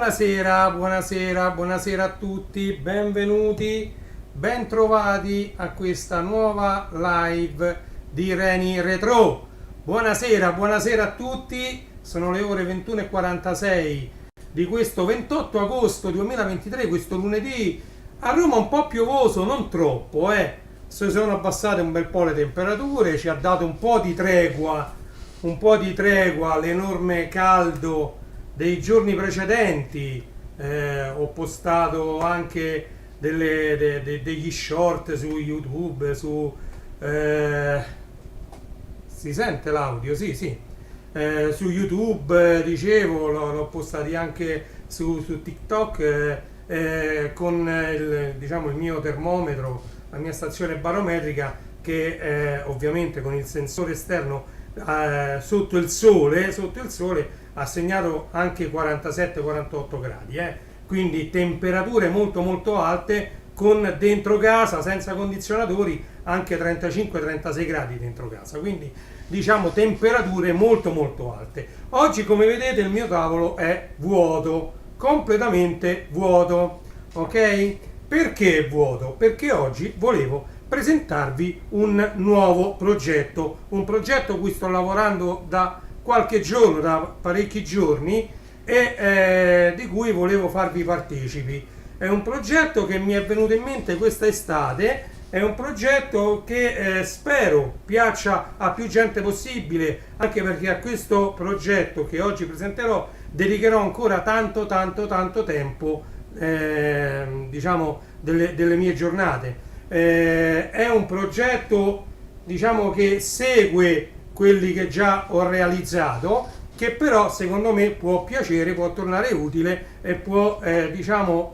Buonasera, buonasera, buonasera a tutti, benvenuti, bentrovati a questa nuova live di Reni Retro. Buonasera, buonasera a tutti, sono le ore 21:46 di questo 28 agosto 2023, questo lunedì. A Roma un po' piovoso, non troppo, si sono abbassate un bel po' le temperature, ci ha dato un po' di tregua all'enorme caldo dei giorni precedenti. Ho postato anche degli short su YouTube, si sente l'audio? Sì, sì. Su YouTube, dicevo, l'ho postati anche su TikTok, con il mio termometro, la mia stazione barometrica che ovviamente con il sensore esterno sotto il sole ha segnato anche 47-48 gradi, quindi temperature molto molto alte, con dentro casa senza condizionatori anche 35-36 gradi dentro casa, quindi diciamo temperature molto molto alte. Oggi, come vedete, il mio tavolo è vuoto, completamente vuoto, ok? Perché è vuoto? Perché oggi volevo presentarvi un nuovo progetto, un progetto cui sto lavorando da qualche giorno, da parecchi giorni, e di cui volevo farvi partecipi. È un progetto che mi è venuto in mente questa estate, è un progetto che spero piaccia a più gente possibile, anche perché a questo progetto che oggi presenterò dedicherò ancora tanto tempo, diciamo delle mie giornate. È un progetto, diciamo, che segue quelli che già ho realizzato, che però secondo me può piacere, può tornare utile e può diciamo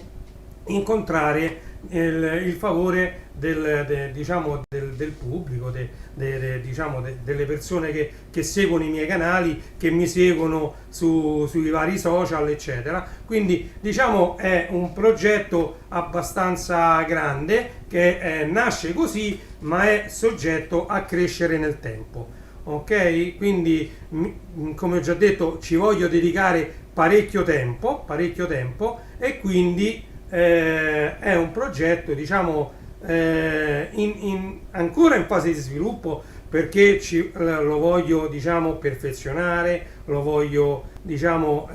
incontrare il favore del pubblico, delle persone che seguono i miei canali, che mi seguono sui vari social, eccetera. Quindi diciamo è un progetto abbastanza grande che nasce così, ma è soggetto a crescere nel tempo. Ok? Quindi, come ho già detto, ci voglio dedicare parecchio tempo, e quindi è un progetto, diciamo, ancora in fase di sviluppo, perché lo voglio, diciamo, perfezionare, lo voglio, diciamo,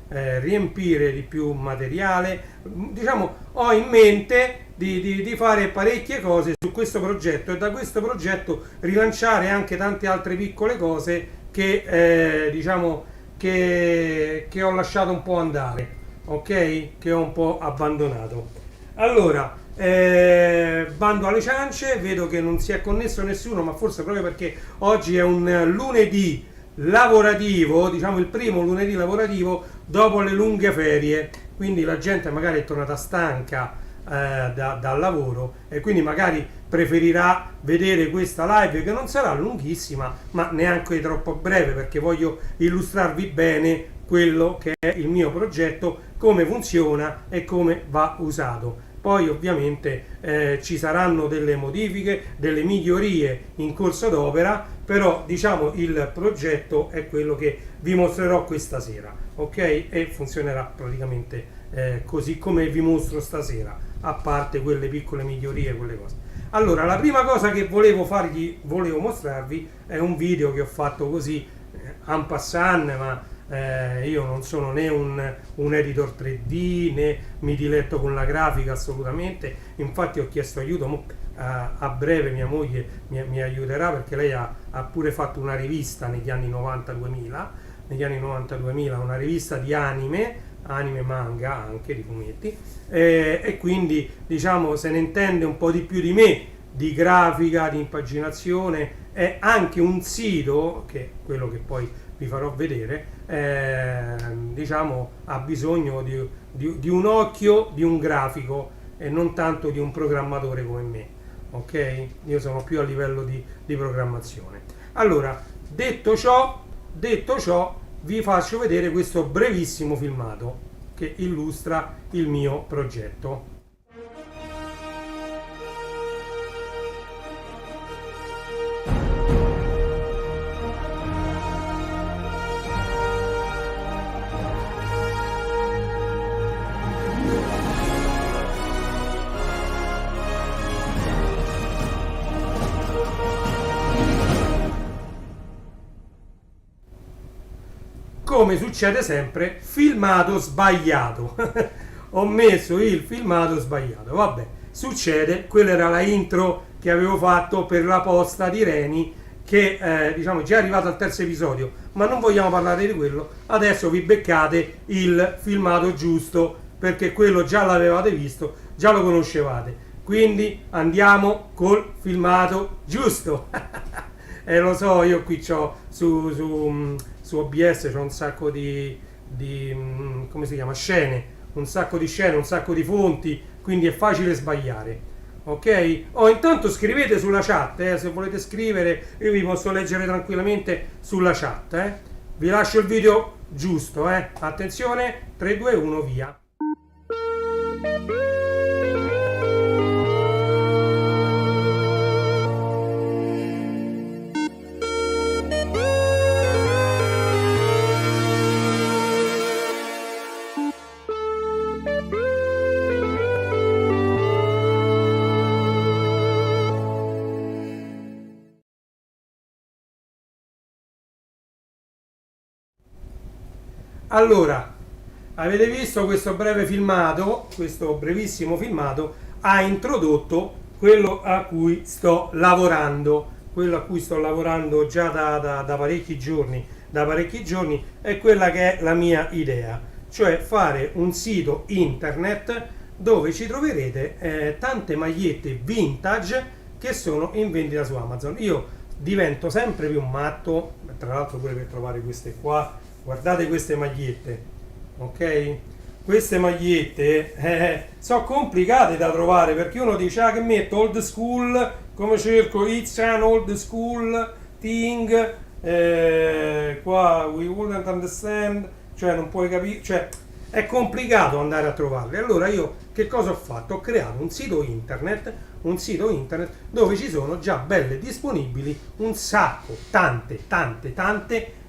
riempire di più materiale. Diciamo, ho in mente di fare parecchie cose su questo progetto, e da questo progetto rilanciare anche tante altre piccole cose che diciamo che ho lasciato un po' andare, ok? Che ho un po' abbandonato. Allora, bando alle ciance, vedo che non si è connesso nessuno, ma forse proprio perché oggi è un lunedì lavorativo, diciamo il primo lunedì lavorativo dopo le lunghe ferie, quindi la gente magari è tornata stanca dal lavoro, e quindi magari preferirà vedere questa live, che non sarà lunghissima ma neanche troppo breve, perché voglio illustrarvi bene quello che è il mio progetto, come funziona e come va usato. Poi ovviamente ci saranno delle modifiche, delle migliorie in corso d'opera, però diciamo il progetto è quello che vi mostrerò questa sera, ok? E funzionerà praticamente così come vi mostro stasera, a parte quelle piccole migliorie, quelle cose. Allora, la prima cosa che volevo mostrarvi è un video che ho fatto così en passant, ma io non sono né un editor 3D, né mi diletto con la grafica assolutamente. Infatti ho chiesto aiuto, a breve mia moglie mi aiuterà, perché lei ha pure fatto una rivista negli anni 90-2000, una rivista di anime manga, anche di fumetti, e quindi diciamo se ne intende un po' di più di me, di grafica, di impaginazione, e anche un sito, che è quello che poi vi farò vedere, diciamo ha bisogno di un occhio di un grafico e non tanto di un programmatore come me, ok? Io sono più a livello di programmazione. Allora, detto ciò, vi faccio vedere questo brevissimo filmato che illustra il mio progetto. come succede sempre, filmato sbagliato. Ho messo il filmato sbagliato, vabbè, succede, quella era la intro che avevo fatto per la posta di Reni, che diciamo già è arrivato al terzo episodio, ma non vogliamo parlare di quello. Adesso vi beccate il filmato giusto, perché quello già l'avevate visto, già lo conoscevate. Quindi andiamo col filmato giusto. Lo so, io qui c'ho su OBS c'ho un sacco di come si chiama, scene, un sacco di scene, un sacco di fonti, quindi è facile sbagliare. Ok? Intanto scrivete sulla chat, se volete scrivere io vi posso leggere tranquillamente sulla chat. Vi lascio il video giusto, attenzione, 3, 2, 1, via. Allora, avete visto questo breve filmato, questo brevissimo filmato ha introdotto quello a cui sto lavorando, già da parecchi giorni, è quella che è la mia idea, cioè fare un sito internet dove ci troverete tante magliette vintage che sono in vendita su Amazon. Io divento sempre più matto, tra l'altro pure per trovare queste qua. Guardate queste magliette, ok? Queste magliette sono complicate da trovare, perché uno dice che metto old school, come cerco it's an old school thing, qua we wouldn't understand, cioè non puoi capire, cioè è complicato andare a trovarle. Allora io che cosa ho fatto? Ho creato un sito internet dove ci sono già belle disponibili un sacco, tante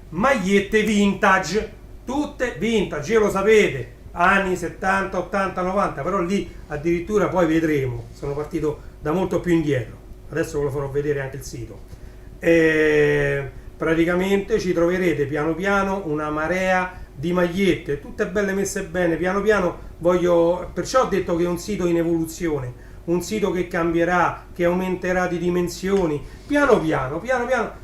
magliette vintage, tutte vintage, lo sapete, anni 70, 80, 90, però lì addirittura poi vedremo, sono partito da molto più indietro, adesso ve lo farò vedere anche il sito. Praticamente ci troverete piano piano una marea di magliette, tutte belle messe bene, piano piano perciò ho detto che è un sito in evoluzione, un sito che cambierà, che aumenterà di dimensioni, piano piano,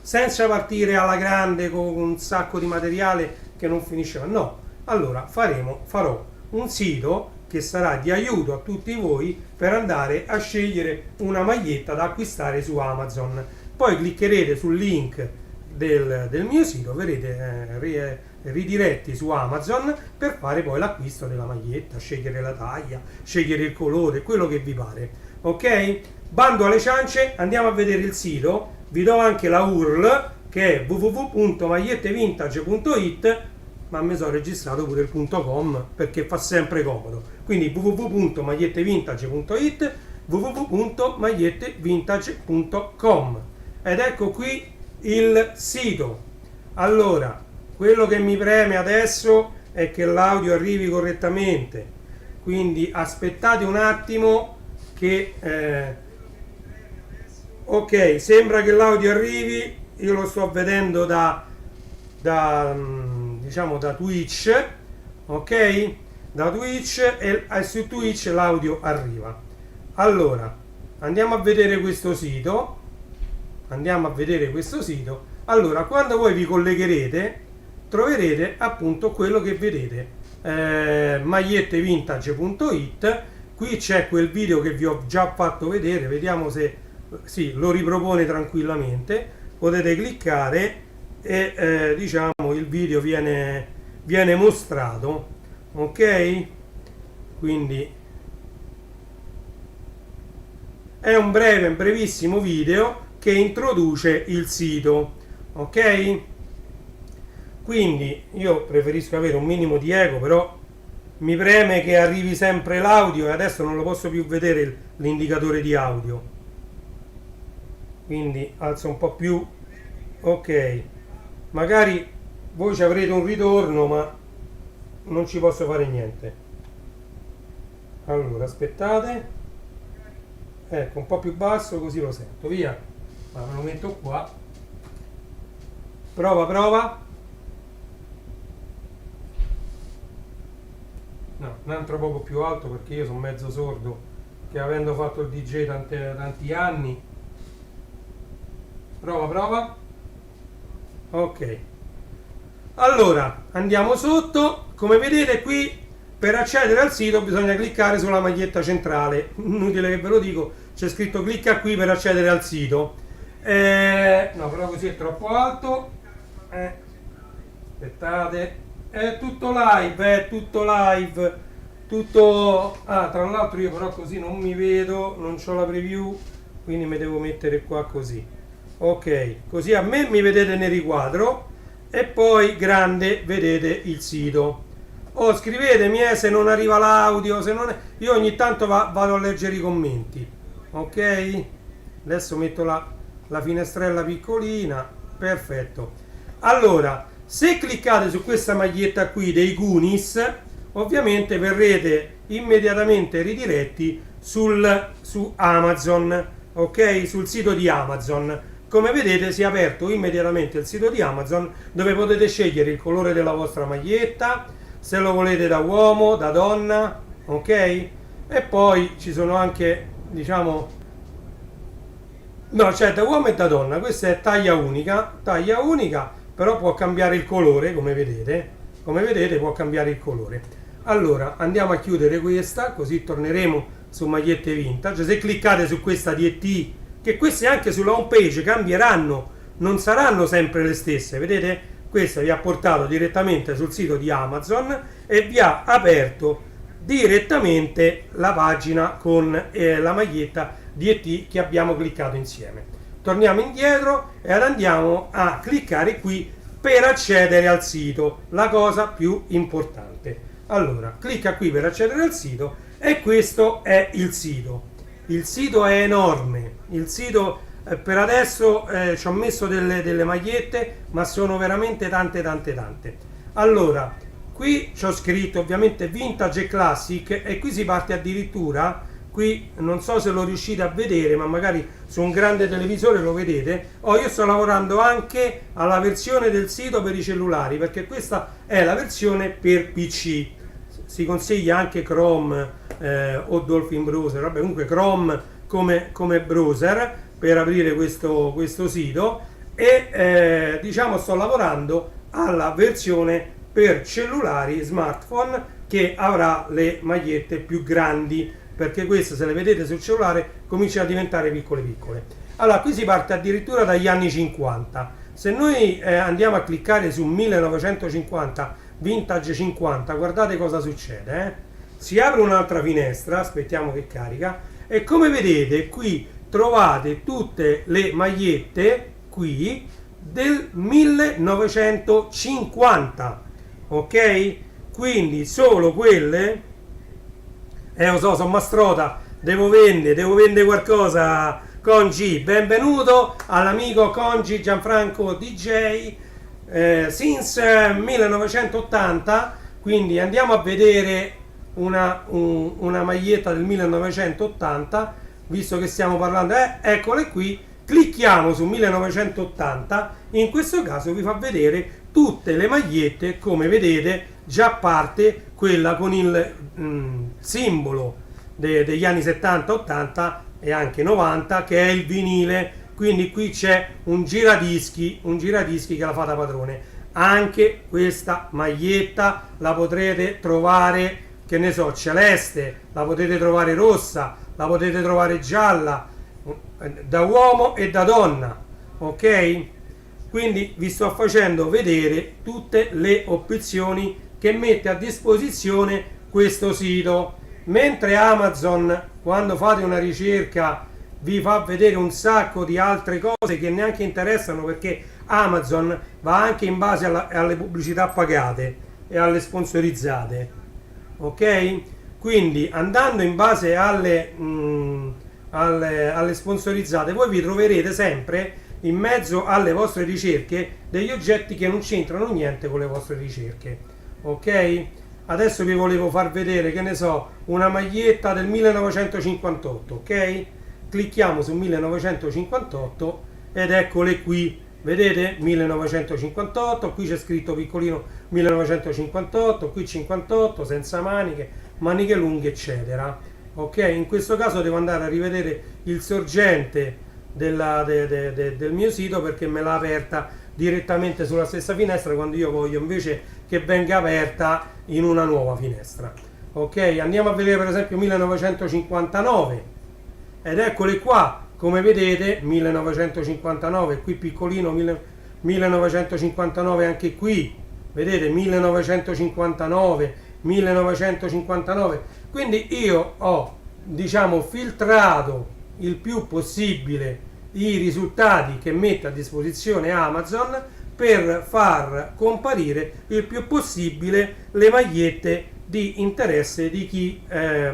senza partire alla grande con un sacco di materiale che non finisce mai. No, allora farò un sito che sarà di aiuto a tutti voi per andare a scegliere una maglietta da acquistare su Amazon. Poi cliccherete sul link del mio sito, verrete ridiretti su Amazon per fare poi l'acquisto della maglietta, scegliere la taglia, scegliere il colore, quello che vi pare. Ok? Bando alle ciance, andiamo a vedere il sito, vi do anche la URL che è www.magliettevintage.it, ma mi sono registrato pure il .com perché fa sempre comodo, quindi www.magliettevintage.it, www.magliettevintage.com, ed ecco qui il sito. Allora, quello che mi preme adesso è che l'audio arrivi correttamente, quindi aspettate un attimo che ok, sembra che l'audio arrivi, io lo sto vedendo diciamo da Twitch, ok? Da Twitch, e su Twitch l'audio arriva. Allora, andiamo a vedere questo sito. Allora, quando voi vi collegherete troverete appunto quello che vedete, magliettevintage.it. Qui c'è quel video che vi ho già fatto vedere, vediamo se sì, lo ripropone tranquillamente, potete cliccare e diciamo il video viene mostrato, ok? Quindi è un brevissimo video che introduce il sito, ok? Quindi io preferisco avere un minimo di eco, però mi preme che arrivi sempre l'audio e adesso non lo posso più vedere l'indicatore di audio, quindi alzo un po' più, ok? Magari voi ci avrete un ritorno, ma non ci posso fare niente. Allora aspettate, ecco, un po' più basso così lo sento, via, ma me lo metto qua, prova. un altro poco più alto perché io sono mezzo sordo, che avendo fatto il DJ tanti anni. Prova, prova. Ok. Allora, andiamo sotto. Come vedete qui, per accedere al sito bisogna cliccare sulla maglietta centrale. Inutile che ve lo dico, c'è scritto clicca qui per accedere al sito. No, però così è troppo alto. Aspettate. È tutto live, è tutto live. Tutto... Ah, tra l'altro io però così non mi vedo, non ho la preview, quindi mi devo mettere qua così. Ok, così a me mi vedete nel riquadro e poi grande vedete il sito. Oh, scrivetemi se non arriva l'audio, se non è... Io ogni tanto vado a leggere i commenti. Ok? Adesso metto la finestrella piccolina. Perfetto. Allora, se cliccate su questa maglietta qui dei Goonies, ovviamente verrete immediatamente ridiretti su Amazon, ok? Sul sito di Amazon. Come vedete si è aperto immediatamente il sito di Amazon dove potete scegliere il colore della vostra maglietta, se lo volete da uomo, da donna, ok? E poi ci sono anche, diciamo, no, c'è da uomo e da donna, questa è taglia unica, però può cambiare il colore, come vedete può cambiare il colore. Allora, andiamo a chiudere questa, così torneremo su magliette vintage. Se cliccate su questa DT, che queste anche sulla home page cambieranno, non saranno sempre le stesse, vedete? Questa vi ha portato direttamente sul sito di Amazon e vi ha aperto direttamente la pagina con la maglietta DT che abbiamo cliccato insieme. Torniamo indietro e andiamo a cliccare qui per accedere al sito, la cosa più importante. Allora, clicca qui per accedere al sito e questo è il sito. Il sito è enorme, il sito per adesso ci ho messo delle magliette, ma sono veramente tante. Allora, qui ci ho scritto ovviamente vintage e classic e qui si parte addirittura, qui non so se lo riuscite a vedere, ma magari su un grande televisore lo vedete. Io sto lavorando anche alla versione del sito per i cellulari, perché questa è la versione per PC. Si consiglia anche Chrome o Dolphin Browser, vabbè, comunque Chrome come browser per aprire questo sito e diciamo sto lavorando alla versione per cellulari, smartphone, che avrà le magliette più grandi, perché queste, se le vedete sul cellulare, cominciano a diventare piccole. Allora, qui si parte addirittura dagli anni 50. Se noi andiamo a cliccare su 1950 vintage 50, guardate cosa succede, si apre un'altra finestra, aspettiamo che carica, e come vedete qui trovate tutte le magliette qui del 1950, ok? Quindi solo quelle, lo so, sono mastrota, devo vendere qualcosa. Congi, benvenuto all'amico Congi Gianfranco DJ since 1980, quindi andiamo a vedere una maglietta del 1980, visto che stiamo parlando, eccole qui, clicchiamo su 1980, in questo caso vi fa vedere tutte le magliette, come vedete già parte quella con il simbolo degli anni 70, 80 e anche 90, che è il vinile. Quindi qui c'è un giradischi che la fa da padrone. Anche questa maglietta la potrete trovare, che ne so, celeste, la potete trovare rossa, la potete trovare gialla, da uomo e da donna, ok? Quindi vi sto facendo vedere tutte le opzioni che mette a disposizione questo sito, mentre Amazon, quando fate una ricerca, vi fa vedere un sacco di altre cose che neanche interessano, perché Amazon va anche in base alle pubblicità pagate e alle sponsorizzate, ok? Quindi andando in base alle sponsorizzate, voi vi troverete sempre in mezzo alle vostre ricerche degli oggetti che non c'entrano niente con le vostre ricerche, ok? Adesso vi volevo far vedere, che ne so, una maglietta del 1958, ok? Clicchiamo su 1958 ed eccole qui, vedete? 1958, qui c'è scritto piccolino 1958, qui 58 senza maniche, maniche lunghe, eccetera. Ok, in questo caso devo andare a rivedere il sorgente del mio sito, perché me l'ha aperta direttamente sulla stessa finestra, quando io voglio invece che venga aperta in una nuova finestra. Ok, andiamo a vedere per esempio 1959, ed eccole qua, come vedete 1959, qui piccolino, 1959 anche qui, vedete 1959, 1959. Quindi io ho, diciamo, filtrato il più possibile i risultati che mette a disposizione Amazon per far comparire il più possibile le magliette di interesse di chi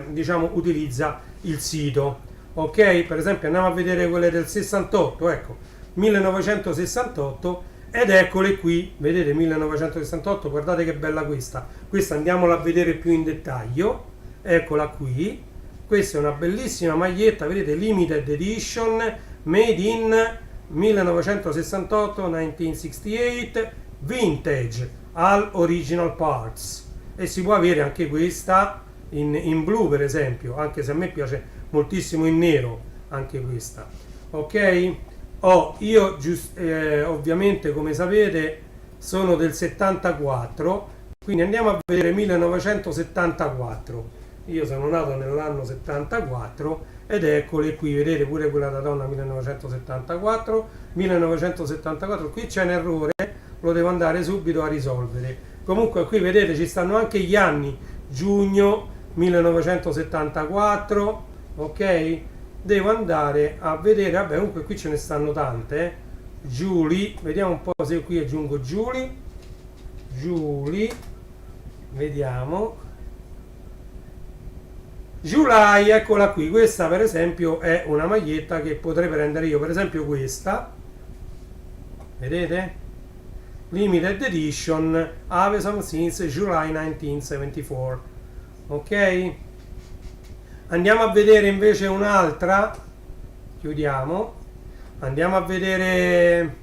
diciamo utilizza il sito. Ok, per esempio andiamo a vedere quelle del 68, ecco 1968, ed eccole qui, vedete 1968, guardate che bella questa andiamola a vedere più in dettaglio, eccola qui. Questa è una bellissima maglietta, vedete, limited edition, made in 1968, 1968, vintage, all original parts. E si può avere anche questa in blu, per esempio, anche se a me piace moltissimo in nero, anche questa. Ok? Io ovviamente, come sapete, sono del 74, quindi andiamo a vedere 1974. Io sono nato nell'anno 74 ed eccole qui, vedete pure quella da donna 1974, 1974, qui c'è un errore, lo devo andare subito a risolvere. Comunque qui vedete ci stanno anche gli anni, giugno 1974, ok? Devo andare a vedere, vabbè comunque qui ce ne stanno tante, Julie, vediamo un po' se qui aggiungo Julie, vediamo. July, eccola qui, questa per esempio è una maglietta che potrei prendere io, per esempio questa, vedete? Limited edition, Amazon since July 1974, ok? Andiamo a vedere invece un'altra, chiudiamo, andiamo a vedere,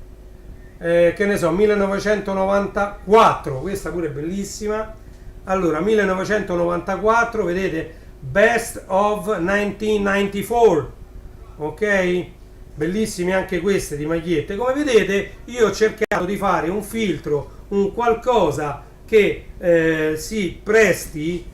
che ne so, 1994, questa pure è bellissima. Allora, 1994, vedete? Best of 1994, ok? Bellissime anche queste di magliette. Come vedete io ho cercato di fare un filtro, un qualcosa che si presti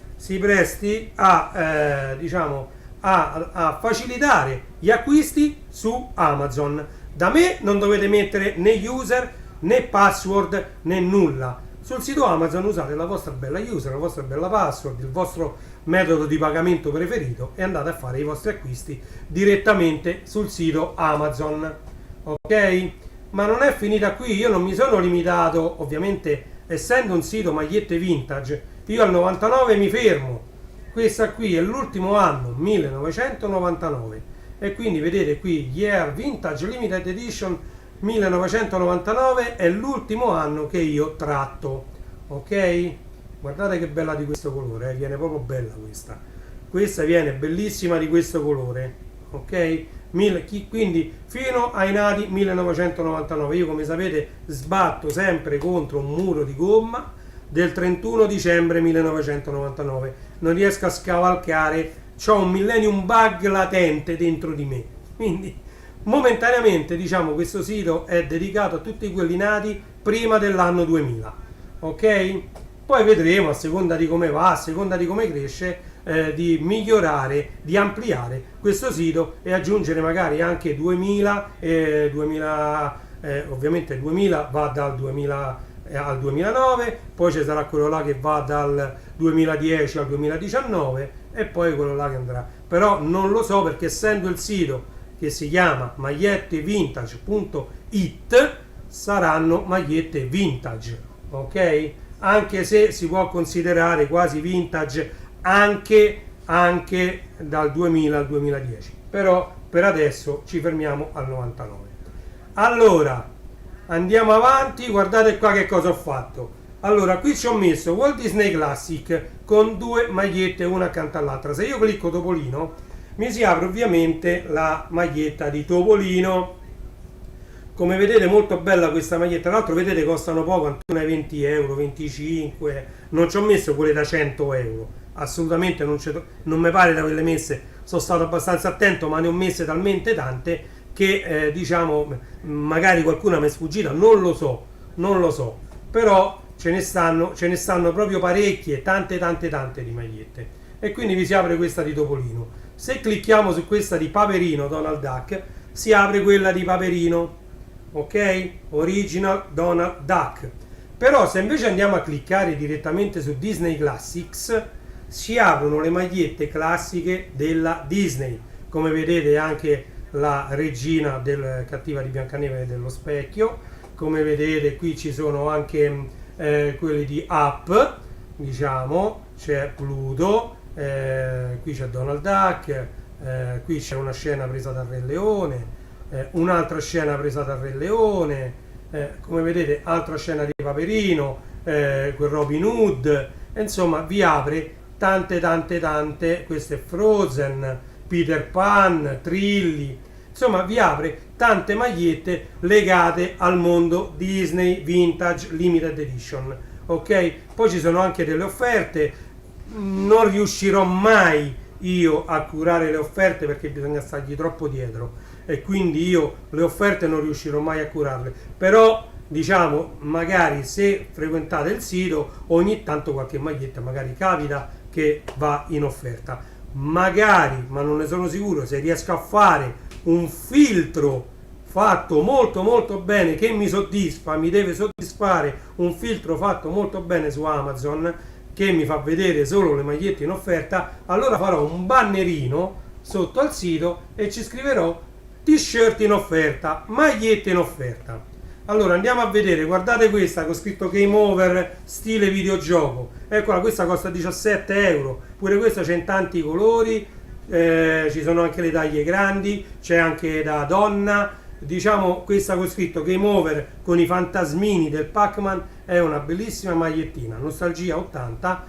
a diciamo a facilitare gli acquisti su Amazon. Da me non dovete mettere né user né password né nulla. Sul sito Amazon usate la vostra bella user, la vostra bella password, il vostro metodo di pagamento preferito e andate a fare i vostri acquisti direttamente sul sito Amazon. Ok? Ma non è finita qui, io non mi sono limitato, ovviamente essendo un sito magliette vintage, io al 99 mi fermo. Questa qui è l'ultimo anno, 1999, e quindi vedete qui Year Vintage Limited Edition 1999 è l'ultimo anno che io tratto. Ok? Guardate che bella di questo colore, viene proprio bella questa viene bellissima di questo colore, ok? Quindi fino ai nati 1999, io come sapete sbatto sempre contro un muro di gomma del 31 dicembre 1999, non riesco a scavalcare, c'ho un millennium bug latente dentro di me, quindi momentaneamente diciamo questo sito è dedicato a tutti quelli nati prima dell'anno 2000, ok? Poi vedremo, a seconda di come va, a seconda di come cresce, di migliorare, di ampliare questo sito e aggiungere magari anche 2000, ovviamente 2000 va dal 2000 al 2009, poi ci sarà quello là che va dal 2010 al 2019 e poi quello là che andrà. Però non lo so, perché essendo il sito che si chiama magliettevintage.it saranno magliette vintage, ok? Anche se si può considerare quasi vintage anche dal 2000 al 2010, però per adesso ci fermiamo al 99. Allora andiamo avanti, guardate qua che cosa ho fatto. Allora qui ci ho messo Walt Disney Classic con due magliette una accanto all'altra. Se io clicco Topolino mi si apre ovviamente la maglietta di Topolino. Come vedete molto bella questa maglietta, tra l'altro vedete costano poco, intorno ai 20 euro, 25, non ci ho messo quelle da 100 euro, assolutamente non mi pare di averle messe, sono stato abbastanza attento, ma ne ho messe talmente tante che diciamo magari qualcuna mi è sfuggita, non lo so, però ce ne stanno proprio parecchie, tante di magliette. E quindi vi si apre questa di Topolino. Se clicchiamo su questa di Paperino Donald Duck, si apre quella di Paperino, ok? Original Donald Duck. Però se invece andiamo a cliccare direttamente su Disney Classics, si aprono le magliette classiche della Disney. Come vedete anche la regina del cattiva di Biancaneve dello specchio. Come vedete qui ci sono anche quelli di Up, diciamo, c'è Pluto, qui c'è Donald Duck, qui c'è una scena presa dal Re Leone, un'altra scena presa dal Re Leone, come vedete altra scena di Paperino, quel Robin Hood, insomma vi apre tante, questo è Frozen, Peter Pan, Trilli, insomma vi apre tante magliette legate al mondo Disney Vintage Limited Edition, ok? Poi ci sono anche delle offerte. Non riuscirò mai io a curare le offerte perché bisogna stargli troppo dietro e quindi io le offerte non riuscirò mai a curarle, però diciamo magari se frequentate il sito ogni tanto qualche maglietta magari capita che va in offerta, magari, ma non ne sono sicuro, se riesco a fare un filtro fatto molto bene che mi soddisfa, mi deve soddisfare un filtro fatto molto bene su Amazon che mi fa vedere solo le magliette in offerta, allora farò un bannerino sotto al sito e ci scriverò t-shirt in offerta, magliette in offerta. Allora andiamo a vedere, guardate questa con scritto Game Over stile videogioco, eccola, questa costa 17 euro, pure questa c'è in tanti colori, ci sono anche le taglie grandi, c'è anche da donna, diciamo questa con scritto Game Over con i fantasmini del Pac-Man è una bellissima magliettina, Nostalgia 80,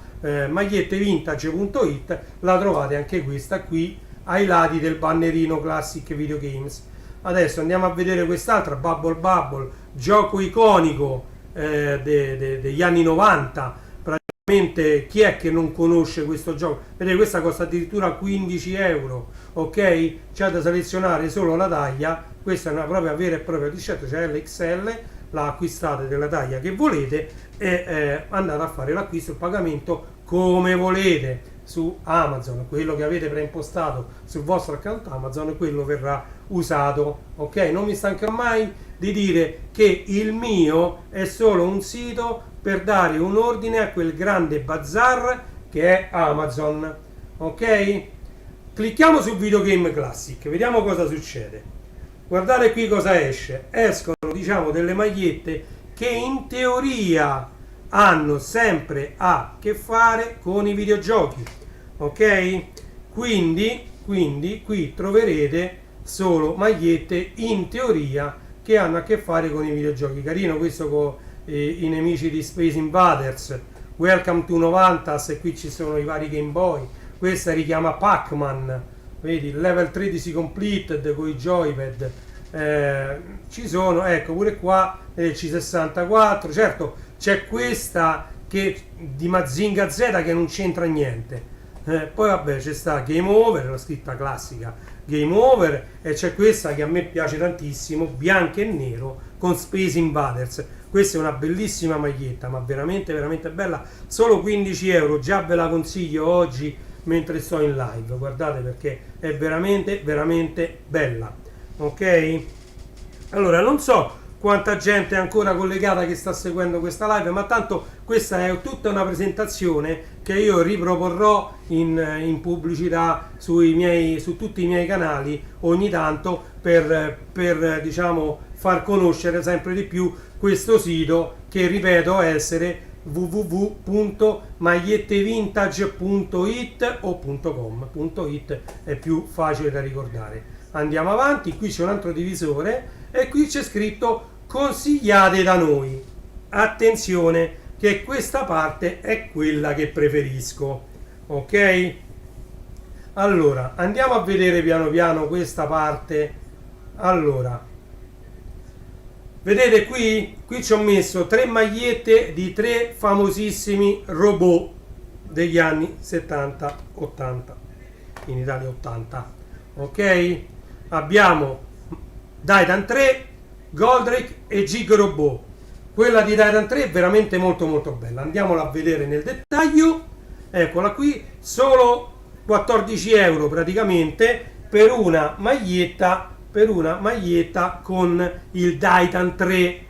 magliettevintage.it, la trovate anche questa qui ai lati del bannerino Classic Video Games. Adesso andiamo a vedere quest'altra, Bubble Bubble, gioco iconico degli anni 90, praticamente chi è che non conosce questo gioco? Vedete, questa costa addirittura 15 euro, ok? C'è da selezionare solo la taglia, questa è una propria vera e propria t-shirt, c'è l'XL, la acquistate della taglia che volete e andate a fare l'acquisto, il pagamento come volete su Amazon, quello che avete preimpostato sul vostro account Amazon, quello verrà usato, ok? Non mi stancherò mai di dire che il mio è solo un sito per dare un ordine a quel grande bazar che è Amazon, ok? Clicchiamo su Videogame Classic, vediamo cosa succede. Guardate qui cosa esce, escono diciamo delle magliette che in teoria hanno sempre a che fare con i videogiochi, ok? Quindi qui troverete solo magliette in teoria che hanno a che fare con i videogiochi. Carino questo con i nemici di Space Invaders, Welcome to 90, e qui ci sono i vari Game Boy, questa richiama Pac-Man, vedi, level 13 completed con i joypad, ci sono, ecco pure qua C64, certo c'è questa che di Mazinga Z che non c'entra niente, poi vabbè c'è sta Game Over, la scritta classica Game Over, e c'è questa che a me piace tantissimo, bianco e nero con Space Invaders. Questa è una bellissima maglietta, ma veramente bella, solo 15 euro, già ve la consiglio oggi mentre sto in live, guardate perché è veramente bella, ok? Allora non so quanta gente è ancora collegata che sta seguendo questa live, ma tanto questa è tutta una presentazione che io riproporrò in pubblicità su tutti i miei canali ogni tanto per diciamo far conoscere sempre di più questo sito che ripeto essere www.magliettevintage.it o .com.it è più facile da ricordare. Andiamo avanti, qui c'è un altro divisore e qui c'è scritto consigliate da noi. Attenzione che questa parte è quella che preferisco, ok? Allora andiamo a vedere piano piano questa parte. Allora vedete qui ci ho messo 3 magliette di 3 famosissimi robot, degli anni 70-80, in Italia 80. Ok, abbiamo Titan 3, Goldrake e Gig Robot. Quella di Titan 3 è veramente molto molto bella, andiamola a vedere nel dettaglio. Eccola qui, solo 14 euro praticamente per una maglietta con il Titan 3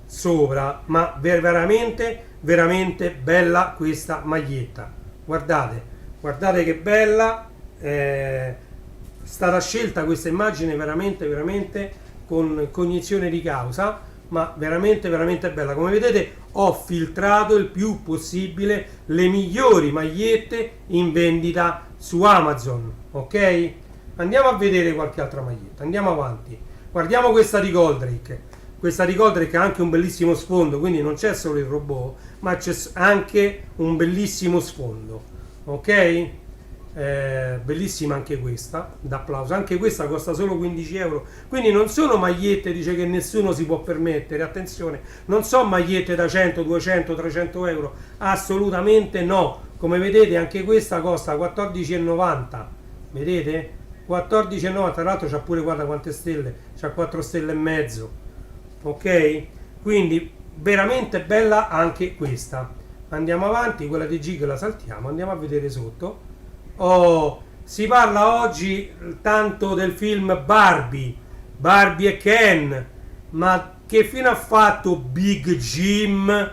sopra, ma veramente veramente bella questa maglietta. Guardate che bella, è stata scelta questa immagine veramente con cognizione di causa, ma veramente bella. Come vedete ho filtrato il più possibile le migliori magliette in vendita su Amazon. Ok, andiamo a vedere qualche altra maglietta, andiamo avanti. Guardiamo questa di Goldrake. Questa di Goldrake ha anche un bellissimo sfondo, quindi non c'è solo il robot, ma c'è anche un bellissimo sfondo. Ok, bellissima anche questa, d'applauso. Anche questa costa solo 15 euro, quindi non sono magliette, dice, che nessuno si può permettere. Attenzione, non sono magliette da 100, 200, 300 euro, assolutamente no. Come vedete anche questa costa 14,90, vedete? 14,90, tra l'altro c'ha pure, guarda quante stelle, c'ha 4 stelle e mezzo. Ok, quindi veramente bella anche questa. Andiamo avanti, quella di Gig la saltiamo, andiamo a vedere sotto. Oh, si parla oggi tanto del film Barbie e Ken, ma che fine ha fatto Big Jim?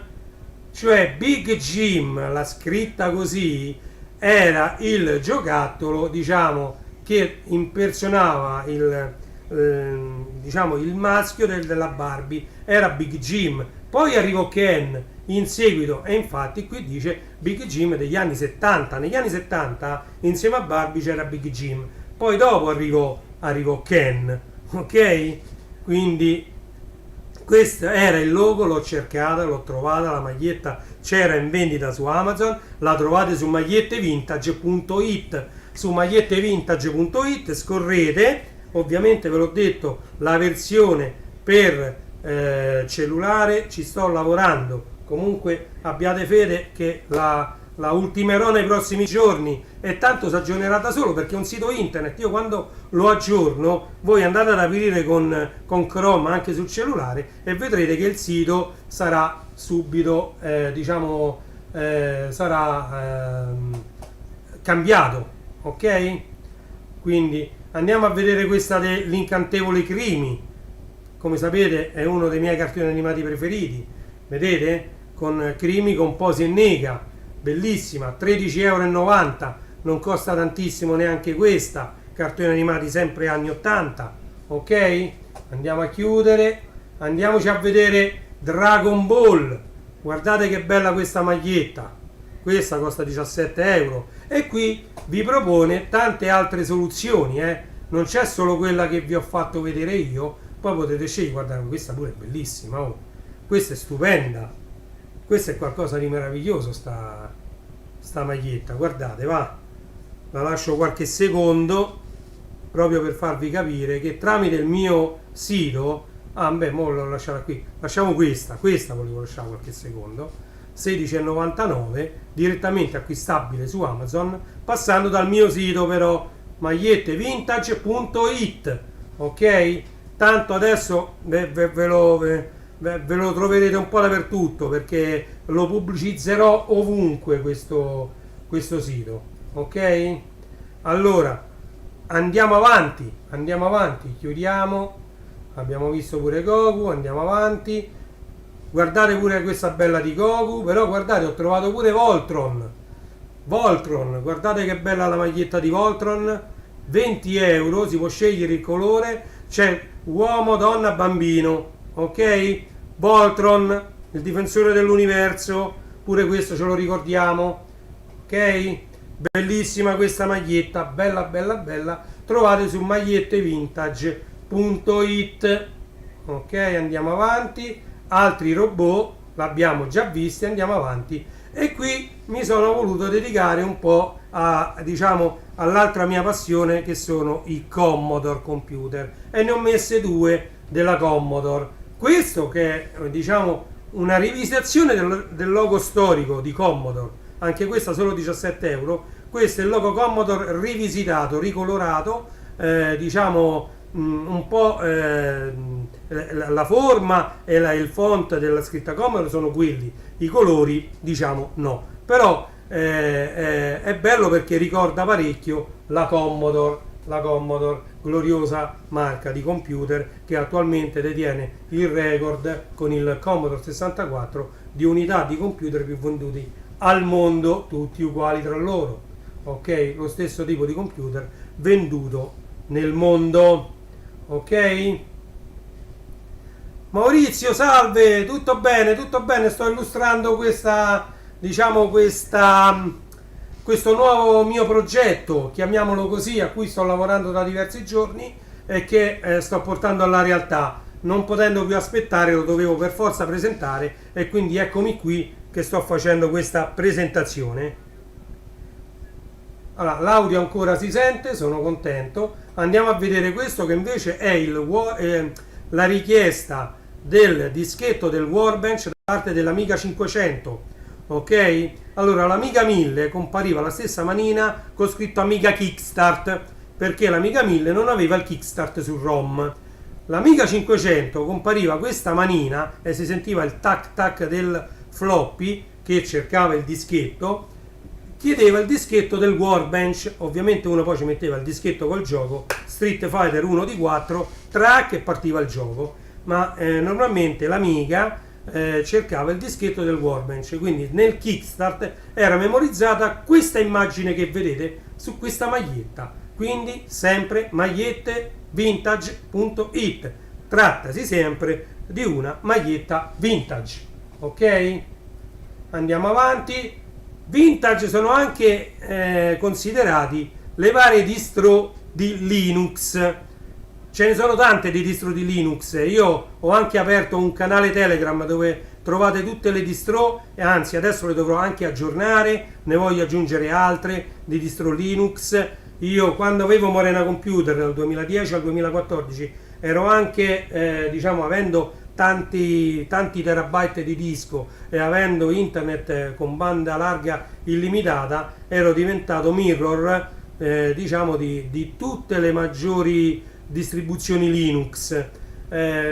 Cioè Big Jim, la scritta così, era il giocattolo, diciamo, che impersonava il maschio della Barbie, era Big Jim. Poi arrivò Ken in seguito, e infatti qui dice Big Jim degli anni 70. Negli anni 70 insieme a Barbie c'era Big Jim, poi dopo arrivò Ken. Ok, quindi questo era il logo, l'ho cercata, l'ho trovata, la maglietta c'era in vendita su Amazon, la trovate su magliettevintage.it. Su magliettevintage.it scorrete, ovviamente ve l'ho detto, la versione per cellulare ci sto lavorando. Comunque abbiate fede che la ultimerò nei prossimi giorni, e tanto si aggiornerà da solo, perché è un sito internet. Io quando lo aggiorno, voi andate ad aprire con Chrome anche sul cellulare e vedrete che il sito sarà subito cambiato. Ok, quindi andiamo a vedere questa dell'Incantevole Crimi. Come sapete è uno dei miei cartoni animati preferiti, vedete? Con Crimi, con Posi e Nega, bellissima, 13,90 euro, non costa tantissimo neanche questa, cartoni animati sempre anni 80. Ok, andiamo a chiudere, andiamoci a vedere Dragon Ball. Guardate che bella questa maglietta, questa costa 17 euro, e qui vi propone tante altre soluzioni, non c'è solo quella che vi ho fatto vedere io, poi potete scegliere. Guardate, questa pure è bellissima, oh. Questa è stupenda, questa è qualcosa di meraviglioso, sta maglietta. Guardate, va, la lascio qualche secondo proprio per farvi capire che tramite il mio sito, mo l'ho lasciata qui, lasciamo questa volevo lasciare qualche secondo, 16,99, direttamente acquistabile su Amazon, passando dal mio sito però, magliettevintage.it. ok, tanto adesso ve lo troverete un po' dappertutto, perché lo pubblicizzerò ovunque questo sito. Ok, allora andiamo avanti, chiudiamo. Abbiamo visto pure Goku, andiamo avanti. Guardate pure questa bella di Goku, però guardate, ho trovato pure Voltron, guardate che bella la maglietta di Voltron, 20 euro, si può scegliere il colore, c'è uomo, donna, bambino. Ok, Voltron, il difensore dell'universo, pure questo ce lo ricordiamo. Ok, bellissima questa maglietta, bella, trovate su magliettevintage.it. ok, andiamo avanti. Altri robot l'abbiamo già visti, andiamo avanti, e qui mi sono voluto dedicare un po' all'altra mia passione, che sono i Commodore computer, e ne ho messe due della Commodore. Questo che è una rivisitazione del logo storico di Commodore. anche questa solo 17 euro. Questo è il logo Commodore rivisitato, ricolorato, diciamo un po' la forma e il font della scritta Commodore sono quelli, i colori diciamo no, però è bello perché ricorda parecchio la Commodore, gloriosa marca di computer che attualmente detiene il record con il Commodore 64 di unità di computer più venduti al mondo, tutti uguali tra loro, ok? Lo stesso tipo di computer venduto nel mondo, ok? Maurizio, salve, tutto bene, sto illustrando questo nuovo mio progetto, chiamiamolo così, a cui sto lavorando da diversi giorni e che sto portando alla realtà. Non potendo più aspettare, lo dovevo per forza presentare e quindi eccomi qui che sto facendo questa presentazione. Allora, l'audio ancora si sente, sono contento. Andiamo a vedere questo che invece è la richiesta del dischetto del Workbench da parte dell'Amiga 500. Ok? Allora, l'Amiga 1000 compariva la stessa manina con scritto Amiga Kickstart perché l'Amiga 1000 non aveva il Kickstart sul ROM. L'Amiga 500 compariva questa manina e si sentiva il tac tac del floppy che cercava il dischetto, chiedeva il dischetto del Workbench. Ovviamente uno poi ci metteva il dischetto col gioco Street Fighter 1 di 4, track e partiva il gioco, ma normalmente l'Amiga cercava il dischetto del Workbench, quindi nel Kickstart era memorizzata questa immagine che vedete su questa maglietta, quindi sempre magliette vintage.it, trattasi sempre di una maglietta vintage, ok? Andiamo avanti. Vintage sono anche considerati le varie distro di Linux. Ce ne sono tante di distro di Linux. Io ho anche aperto un canale Telegram dove trovate tutte le distro e anzi adesso le dovrò anche aggiornare, ne voglio aggiungere altre di distro Linux. Io quando avevo Morena Computer dal 2010 al 2014 ero anche diciamo avendo tanti terabyte di disco e avendo internet con banda larga illimitata ero diventato mirror diciamo di tutte le maggiori distribuzioni Linux.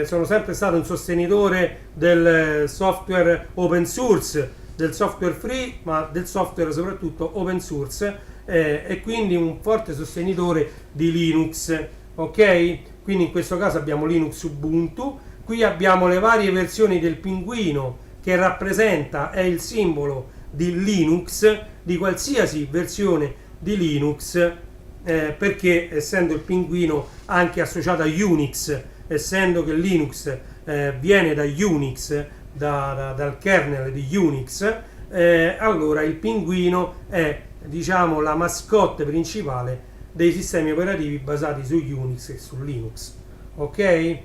Sono sempre stato un sostenitore del software open source, del software free, ma del software soprattutto open source, e quindi un forte sostenitore di Linux, ok? Quindi in questo caso abbiamo Linux Ubuntu, qui abbiamo le varie versioni del pinguino che rappresenta, è il simbolo di Linux, di qualsiasi versione di Linux, perché essendo il pinguino anche associato a Unix, essendo che Linux viene da Unix, dal kernel di Unix, allora il pinguino è diciamo la mascotte principale dei sistemi operativi basati su Unix e su Linux, ok?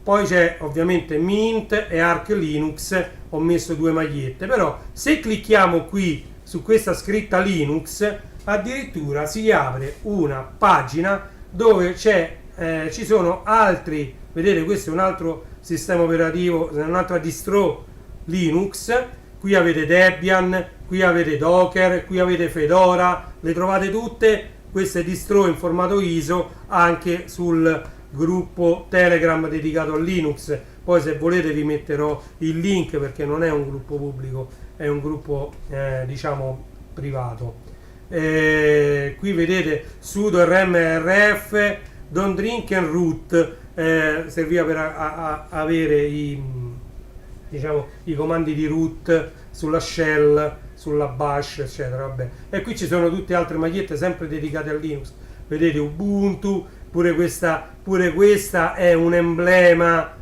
Poi c'è ovviamente Mint e Arch Linux, ho messo due magliette, però se clicchiamo qui su questa scritta Linux addirittura si apre una pagina dove ci sono altri, vedete questo è un altro sistema operativo, un'altra distro Linux, qui avete Debian, qui avete Docker, qui avete Fedora, le trovate tutte queste distro in formato ISO anche sul gruppo Telegram dedicato a Linux. Poi se volete vi metterò il link perché non è un gruppo pubblico, è un gruppo diciamo privato. Qui vedete sudo rmrf don't drink and root, serviva per avere i comandi di root sulla shell, sulla bash eccetera, vabbè. E qui ci sono tutte altre magliette sempre dedicate a Linux, vedete Ubuntu, pure questa è un emblema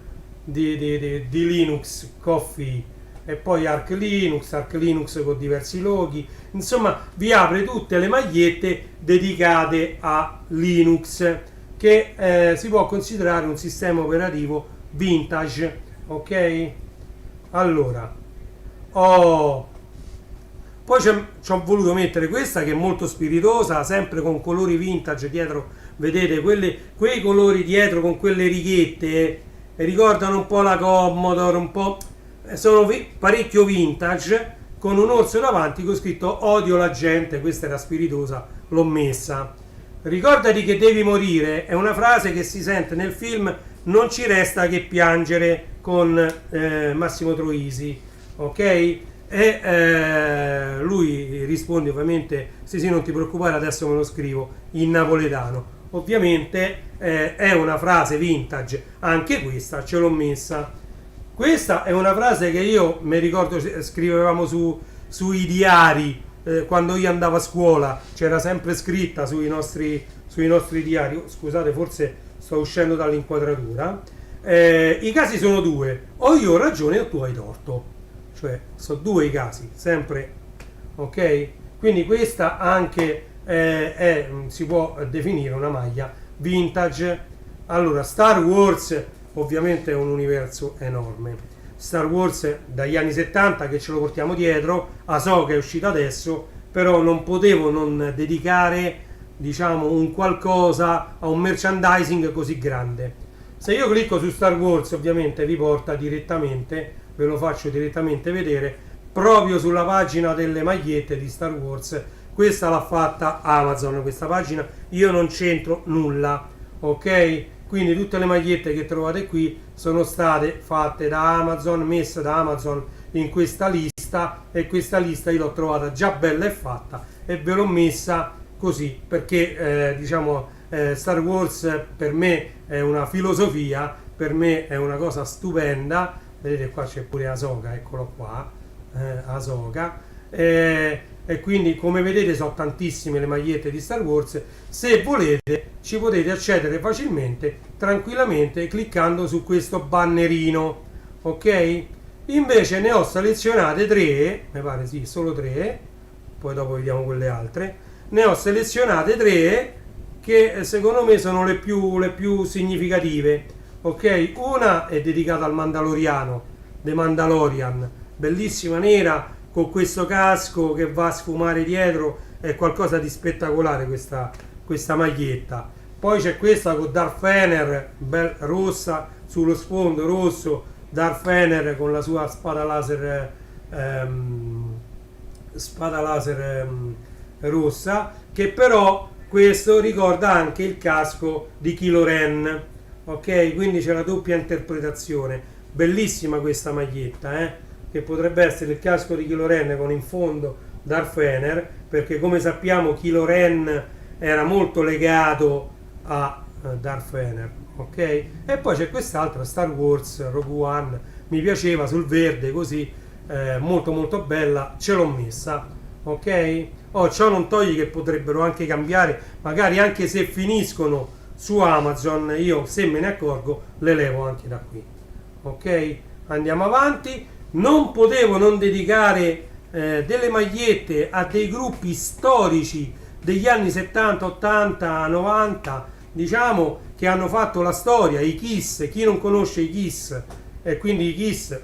di Linux Coffee, e poi Arch Linux con diversi loghi, insomma vi apre tutte le magliette dedicate a Linux, che si può considerare un sistema operativo vintage, ok? Allora poi ci ho voluto mettere questa che è molto spiritosa, sempre con colori vintage dietro, vedete quei colori dietro con quelle righette ricordano un po' la Commodore, un po' sono parecchio vintage, con un orso davanti con scritto odio la gente, questa era spiritosa, l'ho messa. Ricordati che devi morire è una frase che si sente nel film Non ci resta che piangere con Massimo Troisi, ok? E lui risponde ovviamente sì non ti preoccupare, adesso me lo scrivo in napoletano. Ovviamente è una frase vintage, anche questa ce l'ho messa. Questa è una frase che io mi ricordo scrivevamo sui diari, quando io andavo a scuola c'era sempre scritta sui nostri diari. Scusate, forse sto uscendo dall'inquadratura. I casi sono due: o io ho ragione o tu hai torto, cioè sono due i casi sempre, ok? Quindi questa anche si può definire una maglia vintage. Allora, Star Wars ovviamente è un universo enorme. Star Wars dagli anni 70 che ce lo portiamo dietro, Ahsoka è uscita adesso, però non potevo non dedicare, diciamo, un qualcosa a un merchandising così grande. Se io clicco su Star Wars ovviamente vi porta direttamente, ve lo faccio direttamente vedere, proprio sulla pagina delle magliette di Star Wars. Questa l'ha fatta Amazon, questa pagina, io non c'entro nulla, ok? Quindi tutte le magliette che trovate qui sono state fatte da Amazon, messe da Amazon in questa lista, e questa lista io l'ho trovata già bella e fatta e ve l'ho messa così perché Star Wars per me è una filosofia, per me è una cosa stupenda. Vedete qua c'è pure Ahsoka, eccolo qua, Ahsoka, e quindi come vedete sono tantissime le magliette di Star Wars. Se volete ci potete accedere facilmente, tranquillamente, cliccando su questo bannerino, ok? Invece ne ho selezionate tre, mi pare sì, solo tre, poi dopo vediamo quelle altre. Ne ho selezionate tre che secondo me sono le più significative, ok? Una è dedicata al Mandaloriano, The Mandalorian, bellissima, nera, con questo casco che va a sfumare dietro, è qualcosa di spettacolare questa maglietta. Poi c'è questa con Darth Vader, rossa, sullo sfondo rosso, Darth Vader con la sua spada laser rossa, che però questo ricorda anche il casco di Kylo Ren, ok? Quindi c'è la doppia interpretazione. Bellissima questa maglietta, che potrebbe essere il casco di Kylo Ren con in fondo Darth Vader, perché come sappiamo Kylo Ren era molto legato a Darth Vader, ok? E poi c'è quest'altra Star Wars Rogue One, mi piaceva, sul verde così, molto molto bella, ce l'ho messa, ok? Ciò non toglie che potrebbero anche cambiare, magari anche se finiscono su Amazon, io se me ne accorgo le levo anche da qui, ok? Andiamo avanti. Non potevo non dedicare delle magliette a dei gruppi storici degli anni 70, 80, 90, diciamo, che hanno fatto la storia, i Kiss. Chi non conosce i Kiss, e quindi i Kiss,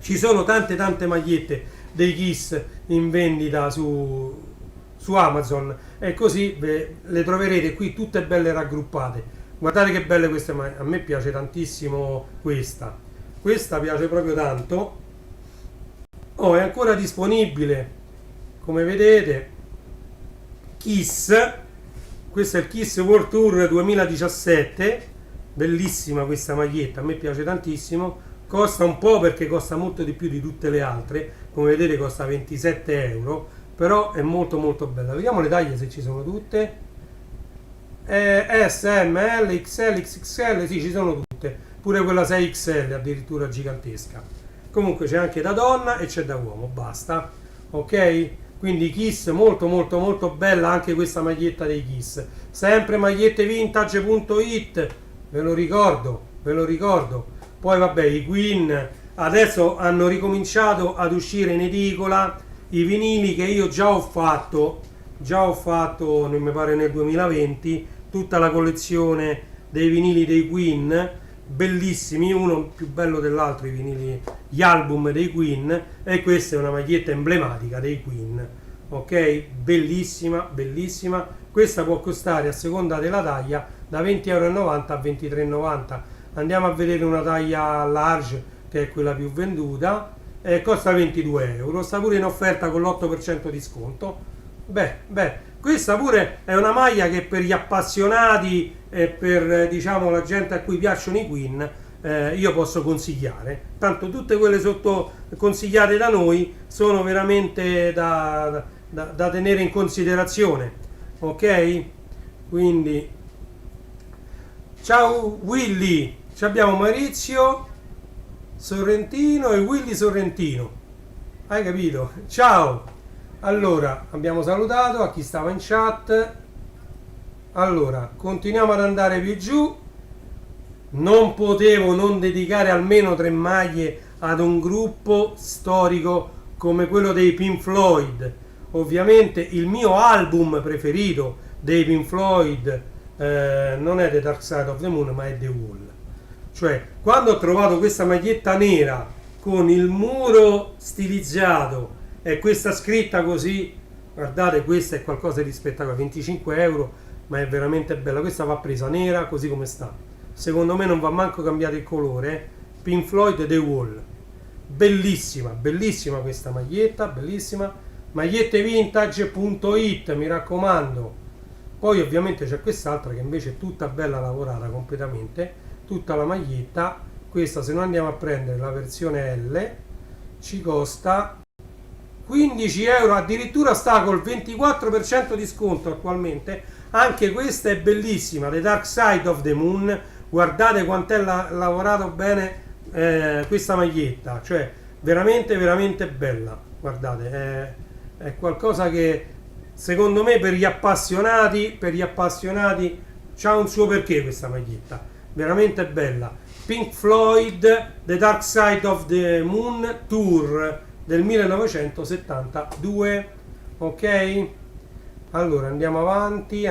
ci sono tante magliette dei Kiss in vendita su Amazon, e così le troverete qui tutte belle raggruppate. Guardate che belle queste magliette, a me piace tantissimo questa piace proprio tanto. È ancora disponibile, come vedete, Kiss. Questo è il Kiss World Tour 2017, bellissima questa maglietta, a me piace tantissimo. Costa un po' perché costa molto di più di tutte le altre, come vedete costa 27 euro, però è molto molto bella. Vediamo le taglie se ci sono tutte. S, M, L, XL, XXL, sì, ci sono tutte, pure quella 6XL addirittura gigantesca. Comunque c'è anche da donna e c'è da uomo, basta, ok? Quindi Kiss, molto molto molto bella anche questa maglietta dei Kiss, sempre magliettevintage.it, ve lo ricordo. Poi vabbè, i Queen adesso hanno ricominciato ad uscire in edicola i vinili che io già ho fatto, non mi pare nel 2020, tutta la collezione dei vinili dei Queen, bellissimi, uno più bello dell'altro, i vinili, gli album dei Queen, e questa è una maglietta emblematica dei Queen, ok? Bellissima, bellissima. Questa può costare, a seconda della taglia, da 20,90 a 23,90. Andiamo a vedere una taglia large, che è quella più venduta, costa 22 euro, sta pure in offerta con l'8% di sconto. Questa pure è una maglia che per gli appassionati e per diciamo la gente a cui piacciono i Queen io posso consigliare. Tanto tutte quelle sotto consigliate da noi sono veramente da tenere in considerazione, ok? Quindi ciao Willy, abbiamo Maurizio Sorrentino e Willy Sorrentino, hai capito? Ciao. Allora, abbiamo salutato a chi stava in chat. Allora, continuiamo ad andare più giù. Non potevo non dedicare almeno 3 maglie ad un gruppo storico come quello dei Pink Floyd. Ovviamente il mio album preferito dei Pink Floyd non è The Dark Side of the Moon, ma è The Wall. Cioè, quando ho trovato questa maglietta nera con il muro stilizzato e questa scritta così, guardate, questa è qualcosa di spettacolare, 25 euro, ma è veramente bella. Questa va presa nera così come sta. Secondo me non va manco cambiato il colore. Pink Floyd The Wall, bellissima, bellissima questa maglietta, bellissima. Magliettevintage.it, mi raccomando. Poi ovviamente c'è quest'altra che invece è tutta bella lavorata completamente, tutta la maglietta. Questa, se noi andiamo a prendere la versione L, ci costa 15 euro, addirittura sta col 24% di sconto attualmente. Anche questa è bellissima, The Dark Side of the Moon. Guardate quanto è lavorato bene questa maglietta, cioè veramente veramente bella. Guardate, è qualcosa che secondo me per gli appassionati c'ha un suo perché questa maglietta, veramente bella. Pink Floyd The Dark Side of the Moon Tour del 1972. Ok, allora andiamo avanti.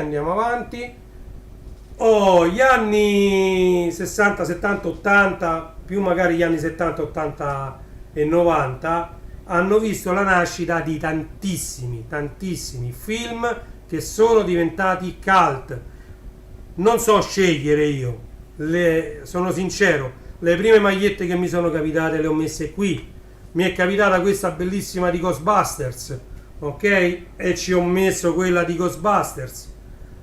Gli anni 60, 70, 80, più magari gli anni 70, 80 e 90 hanno visto la nascita di tantissimi film che sono diventati cult. Non so scegliere io, sono sincero, le prime magliette che mi sono capitate le ho messe qui. Mi è capitata questa bellissima di Ghostbusters, ok? E ci ho messo quella di Ghostbusters.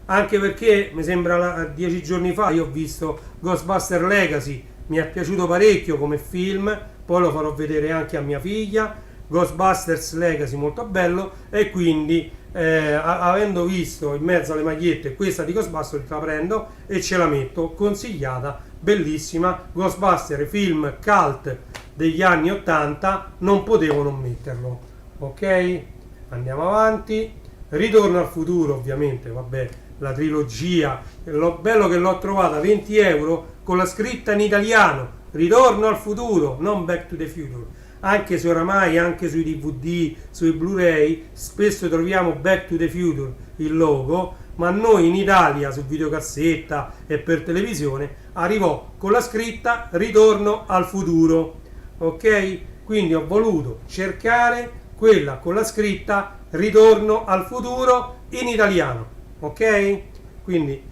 Anche perché mi sembra 10 giorni fa io ho visto Ghostbuster Legacy, mi è piaciuto parecchio come film, poi lo farò vedere anche a mia figlia. Ghostbusters Legacy molto bello, e quindi avendo visto in mezzo alle magliette questa di Ghostbuster, la prendo e ce la metto, consigliata, bellissima. Ghostbuster, film cult degli anni 80, non potevo non metterlo. Ok, andiamo avanti. Ritorno al futuro, ovviamente, vabbè, la trilogia, bello che l'ho trovata 20 euro con la scritta in italiano, Ritorno al futuro, non Back to the Future. Anche se oramai anche sui DVD, sui Blu-ray spesso troviamo Back to the Future il logo, ma noi in Italia su videocassetta e per televisione arrivò con la scritta Ritorno al futuro. Ok, quindi ho voluto cercare quella con la scritta Ritorno al futuro in italiano. Ok, quindi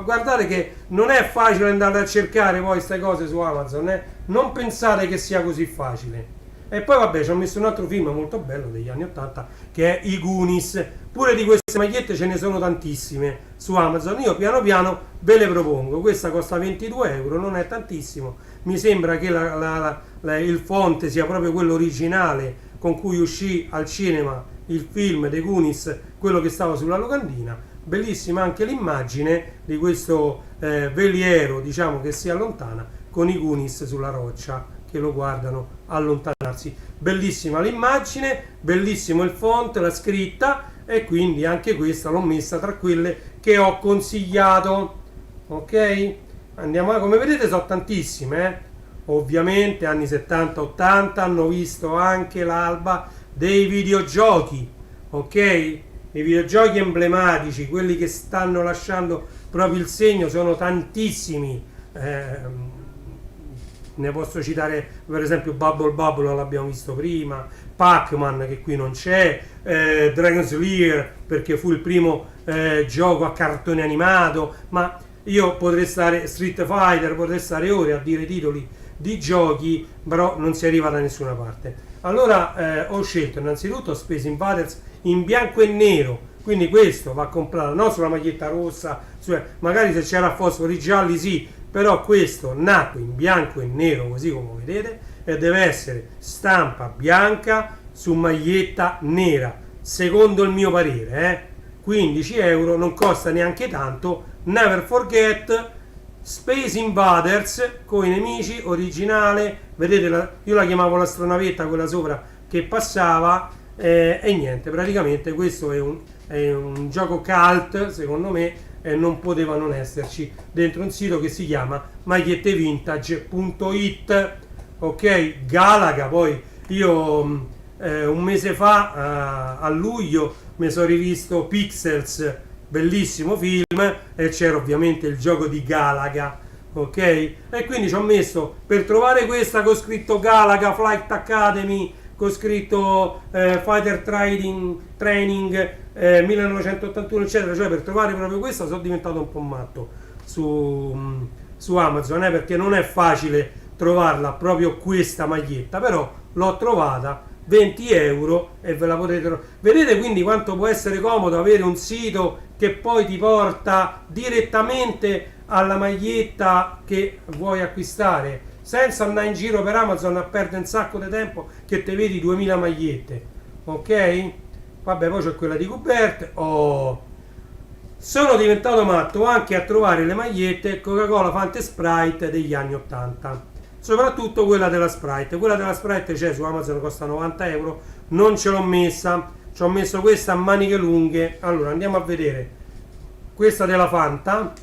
guardate che non è facile andare a cercare poi queste cose su Amazon, non pensate che sia così facile. E poi vabbè, ci ho messo un altro film molto bello degli anni 80 che è I Goonies. Pure di queste magliette ce ne sono tantissime su Amazon, io piano piano ve le propongo. Questa costa 22 euro, non è tantissimo, mi sembra che il font sia proprio quello originale con cui uscì al cinema il film dei Goonies, quello che stava sulla locandina. Bellissima anche l'immagine di questo veliero, diciamo, che si allontana con i Goonies sulla roccia che lo guardano allontanarsi. Bellissima l'immagine, bellissimo il font, la scritta, e quindi anche questa l'ho messa tra quelle che ho consigliato. Ok, andiamo, come vedete sono tantissime, ovviamente anni 70-80 hanno visto anche l'alba dei videogiochi, ok? I videogiochi emblematici, quelli che stanno lasciando proprio il segno, sono tantissimi. Ne posso citare per esempio Bubble Bubble, l'abbiamo visto prima, Pac-Man che qui non c'è, Dragon Slayer perché fu il primo gioco a cartone animato, ma io potrei stare, Street Fighter, potrei stare ore a dire titoli di giochi, però non si arriva da nessuna parte. Allora ho scelto innanzitutto Space Invaders in bianco e nero, quindi questo va comprato non sulla maglietta rossa, magari se c'era fosfori gialli sì, però questo nacque in bianco e nero così come vedete e deve essere stampa bianca su maglietta nera, secondo il mio parere. 15 euro, non costa neanche tanto. Never Forget Space Invaders con i nemici, originale, vedete io la chiamavo l'astronavetta quella sopra che passava, e niente, praticamente questo è un gioco cult secondo me, e non poteva non esserci dentro un sito che si chiama magliettevintage.it. ok, Galaga. Poi io un mese fa a luglio mi sono rivisto Pixels, bellissimo film, e c'era ovviamente il gioco di Galaga, ok, e quindi ci ho messo per trovare questa con scritto Galaga Flight Academy, con scritto Fighter Training 1981 eccetera, cioè per trovare proprio questa sono diventato un po' matto su Amazon, perché non è facile trovarla proprio questa maglietta, però l'ho trovata 20 euro e ve la potete vedete, quindi quanto può essere comodo avere un sito che poi ti porta direttamente alla maglietta che vuoi acquistare, senza andare in giro per Amazon a perdere un sacco di tempo che te vedi 2000 magliette. Ok, vabbè, poi c'è quella di Kubert. Sono diventato matto anche a trovare le magliette Coca-Cola Fanta Sprite degli anni 80, soprattutto quella della Sprite. Quella della Sprite c'è su Amazon, costa 90 euro, non ce l'ho messa, ci ho messo questa a maniche lunghe. Allora andiamo a vedere questa della Fanta,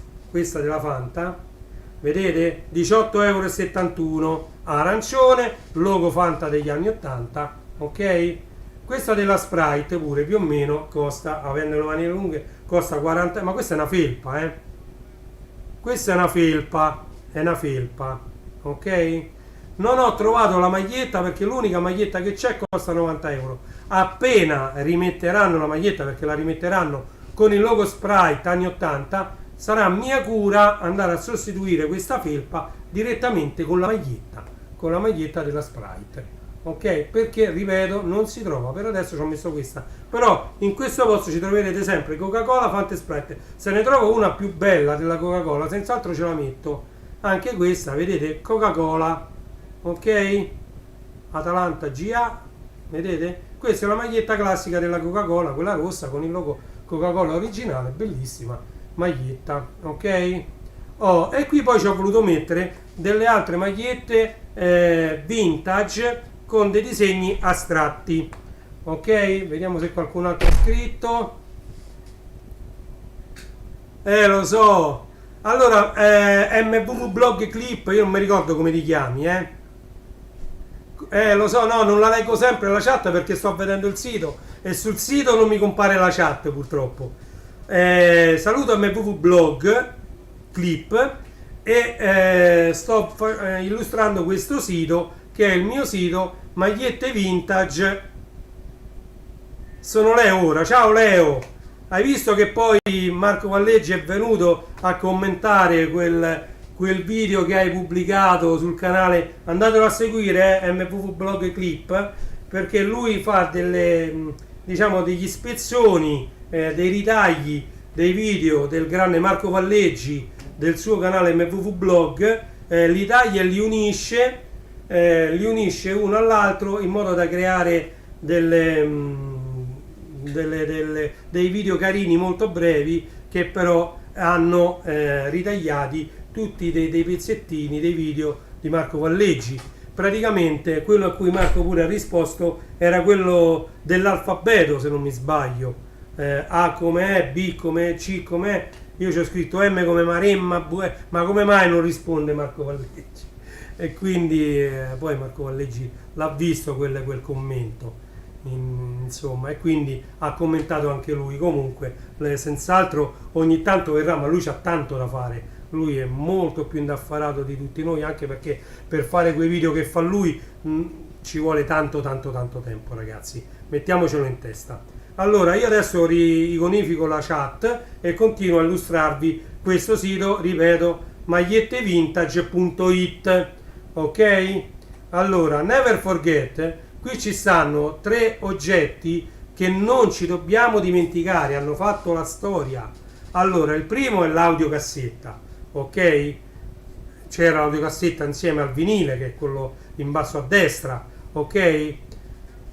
vedete, 18,71 euro, arancione, logo Fanta degli anni 80. ok, questa della Sprite pure più o meno costa, avendo le maniche lunghe, costa 40, ma questa è una felpa, questa è una felpa, ok. Non ho trovato la maglietta perché l'unica maglietta che c'è costa 90 euro. Appena rimetteranno la maglietta, perché la rimetteranno con il logo Sprite anni 80, sarà mia cura andare a sostituire questa felpa direttamente con la maglietta della Sprite. Ok, perché ripeto non si trova, per adesso ci ho messo questa, però in questo posto ci troverete sempre Coca-Cola Fanta Sprite. Se ne trovo una più bella della Coca-Cola senz'altro ce la metto, anche questa, vedete, Coca-Cola, ok, Atalanta GA, vedete, questa è la maglietta classica della Coca-Cola, quella rossa con il logo Coca-Cola originale, bellissima maglietta, ok. E qui poi ci ho voluto mettere delle altre magliette vintage con dei disegni astratti, ok, vediamo se qualcun altro ha scritto. Lo so. Allora, MVV Blog Clip, io non mi ricordo come ti chiami, lo so, no, non la leggo sempre la chat perché sto vedendo il sito e sul sito non mi compare la chat purtroppo. Saluto MVV Blog Clip e sto illustrando questo sito che è il mio sito Magliette Vintage. Sono Leo ora, ciao Leo. Hai visto che poi Marco Valleggi è venuto a commentare quel video che hai pubblicato sul canale? Andatelo a seguire, MVV Blog Clip, perché lui fa delle, diciamo, degli spezzoni, dei ritagli dei video del grande Marco Valleggi del suo canale MVV Blog, li taglia e li unisce uno all'altro in modo da creare dei video carini molto brevi, che però hanno ritagliati tutti dei pezzettini dei video di Marco Valleggi. Praticamente quello a cui Marco pure ha risposto era quello dell'alfabeto, se non mi sbaglio, A come è, B come è, C come è. Io ci ho scritto M come Maremma, ma come mai non risponde Marco Valleggi? E quindi poi Marco Valleggi l'ha visto quel commento, insomma, e quindi ha commentato anche lui. Comunque senz'altro ogni tanto verrà, ma lui c'ha tanto da fare, lui è molto più indaffarato di tutti noi, anche perché per fare quei video che fa lui ci vuole tanto tempo, ragazzi, mettiamocelo in testa. Allora io adesso riconifico la chat e continuo a illustrarvi questo sito, ripeto, magliettevintage.it. ok? Allora, never forget, qui ci stanno 3 oggetti che non ci dobbiamo dimenticare, hanno fatto la storia. Allora, il primo è l'audiocassetta, ok? C'era l'audiocassetta insieme al vinile, che è quello in basso a destra, ok?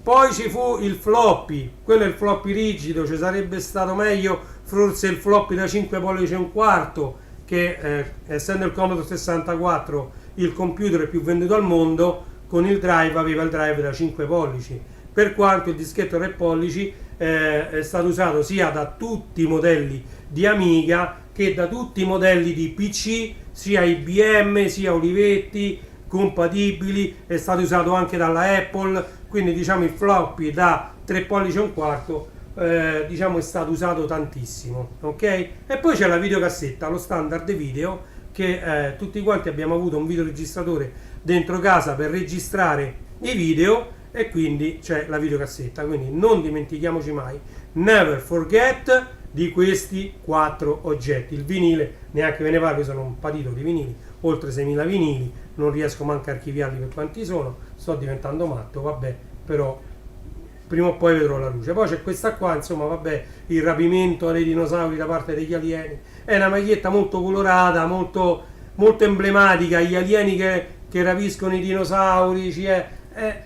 Poi ci fu il floppy, quello è il floppy rigido, ci sarebbe stato meglio forse il floppy da 5 pollici e un quarto, che essendo il Commodore 64 il computer più venduto al mondo, con il drive aveva il drive da 5 pollici, per quanto il dischetto 3 pollici è stato usato sia da tutti i modelli di Amiga che da tutti i modelli di PC, sia IBM sia Olivetti compatibili, è stato usato anche dalla Apple, quindi diciamo il floppy da 3 pollici e un quarto diciamo è stato usato tantissimo, ok? E poi c'è la videocassetta, lo standard video, che tutti quanti abbiamo avuto un videoregistratore dentro casa per registrare i video, e quindi c'è la videocassetta. Quindi non dimentichiamoci mai, never forget, di questi 4 oggetti. Il vinile, neanche ve ne parlo, io sono un patito di vinili, oltre 6.000 vinili, non riesco manco a archiviarli per quanti sono, sto diventando matto, vabbè, però prima o poi vedrò la luce. Poi c'è questa qua, insomma, vabbè, il rapimento dei dinosauri da parte degli alieni, è una maglietta molto colorata, molto, molto emblematica, gli alieni che rapiscono i dinosauri,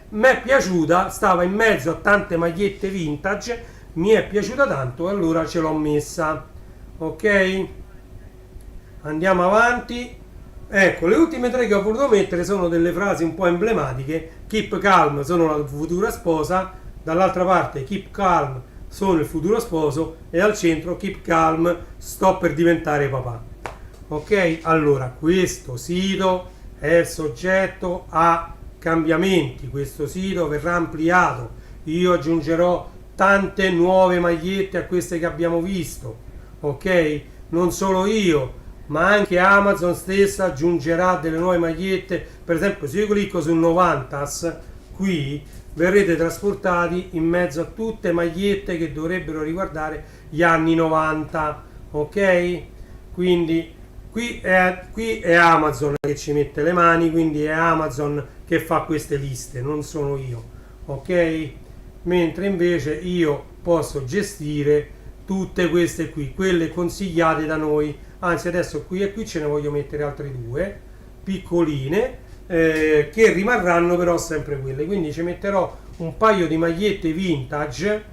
mi è piaciuta, stava in mezzo a tante magliette vintage, mi è piaciuta tanto e allora ce l'ho messa, ok? Andiamo avanti. Ecco, le ultime 3 che ho voluto mettere sono delle frasi un po' emblematiche. Keep calm, sono la futura sposa, dall'altra parte keep calm, sono il futuro sposo, e al centro keep calm, sto per diventare papà. Ok? Allora, questo sito è soggetto a cambiamenti, questo sito verrà ampliato, io aggiungerò tante nuove magliette a queste che abbiamo visto, ok? Non solo io, ma anche Amazon stessa aggiungerà delle nuove magliette. Per esempio, se io clicco su 90s, qui verrete trasportati in mezzo a tutte magliette che dovrebbero riguardare gli anni 90, ok? Quindi qui è Amazon che ci mette le mani, quindi è Amazon che fa queste liste, non sono io, ok? Mentre invece io posso gestire tutte queste qui, quelle consigliate da noi. Anzi, adesso qui e qui ce ne voglio mettere altre 2 piccoline, che rimarranno però sempre quelle, quindi ci metterò un paio di magliette vintage,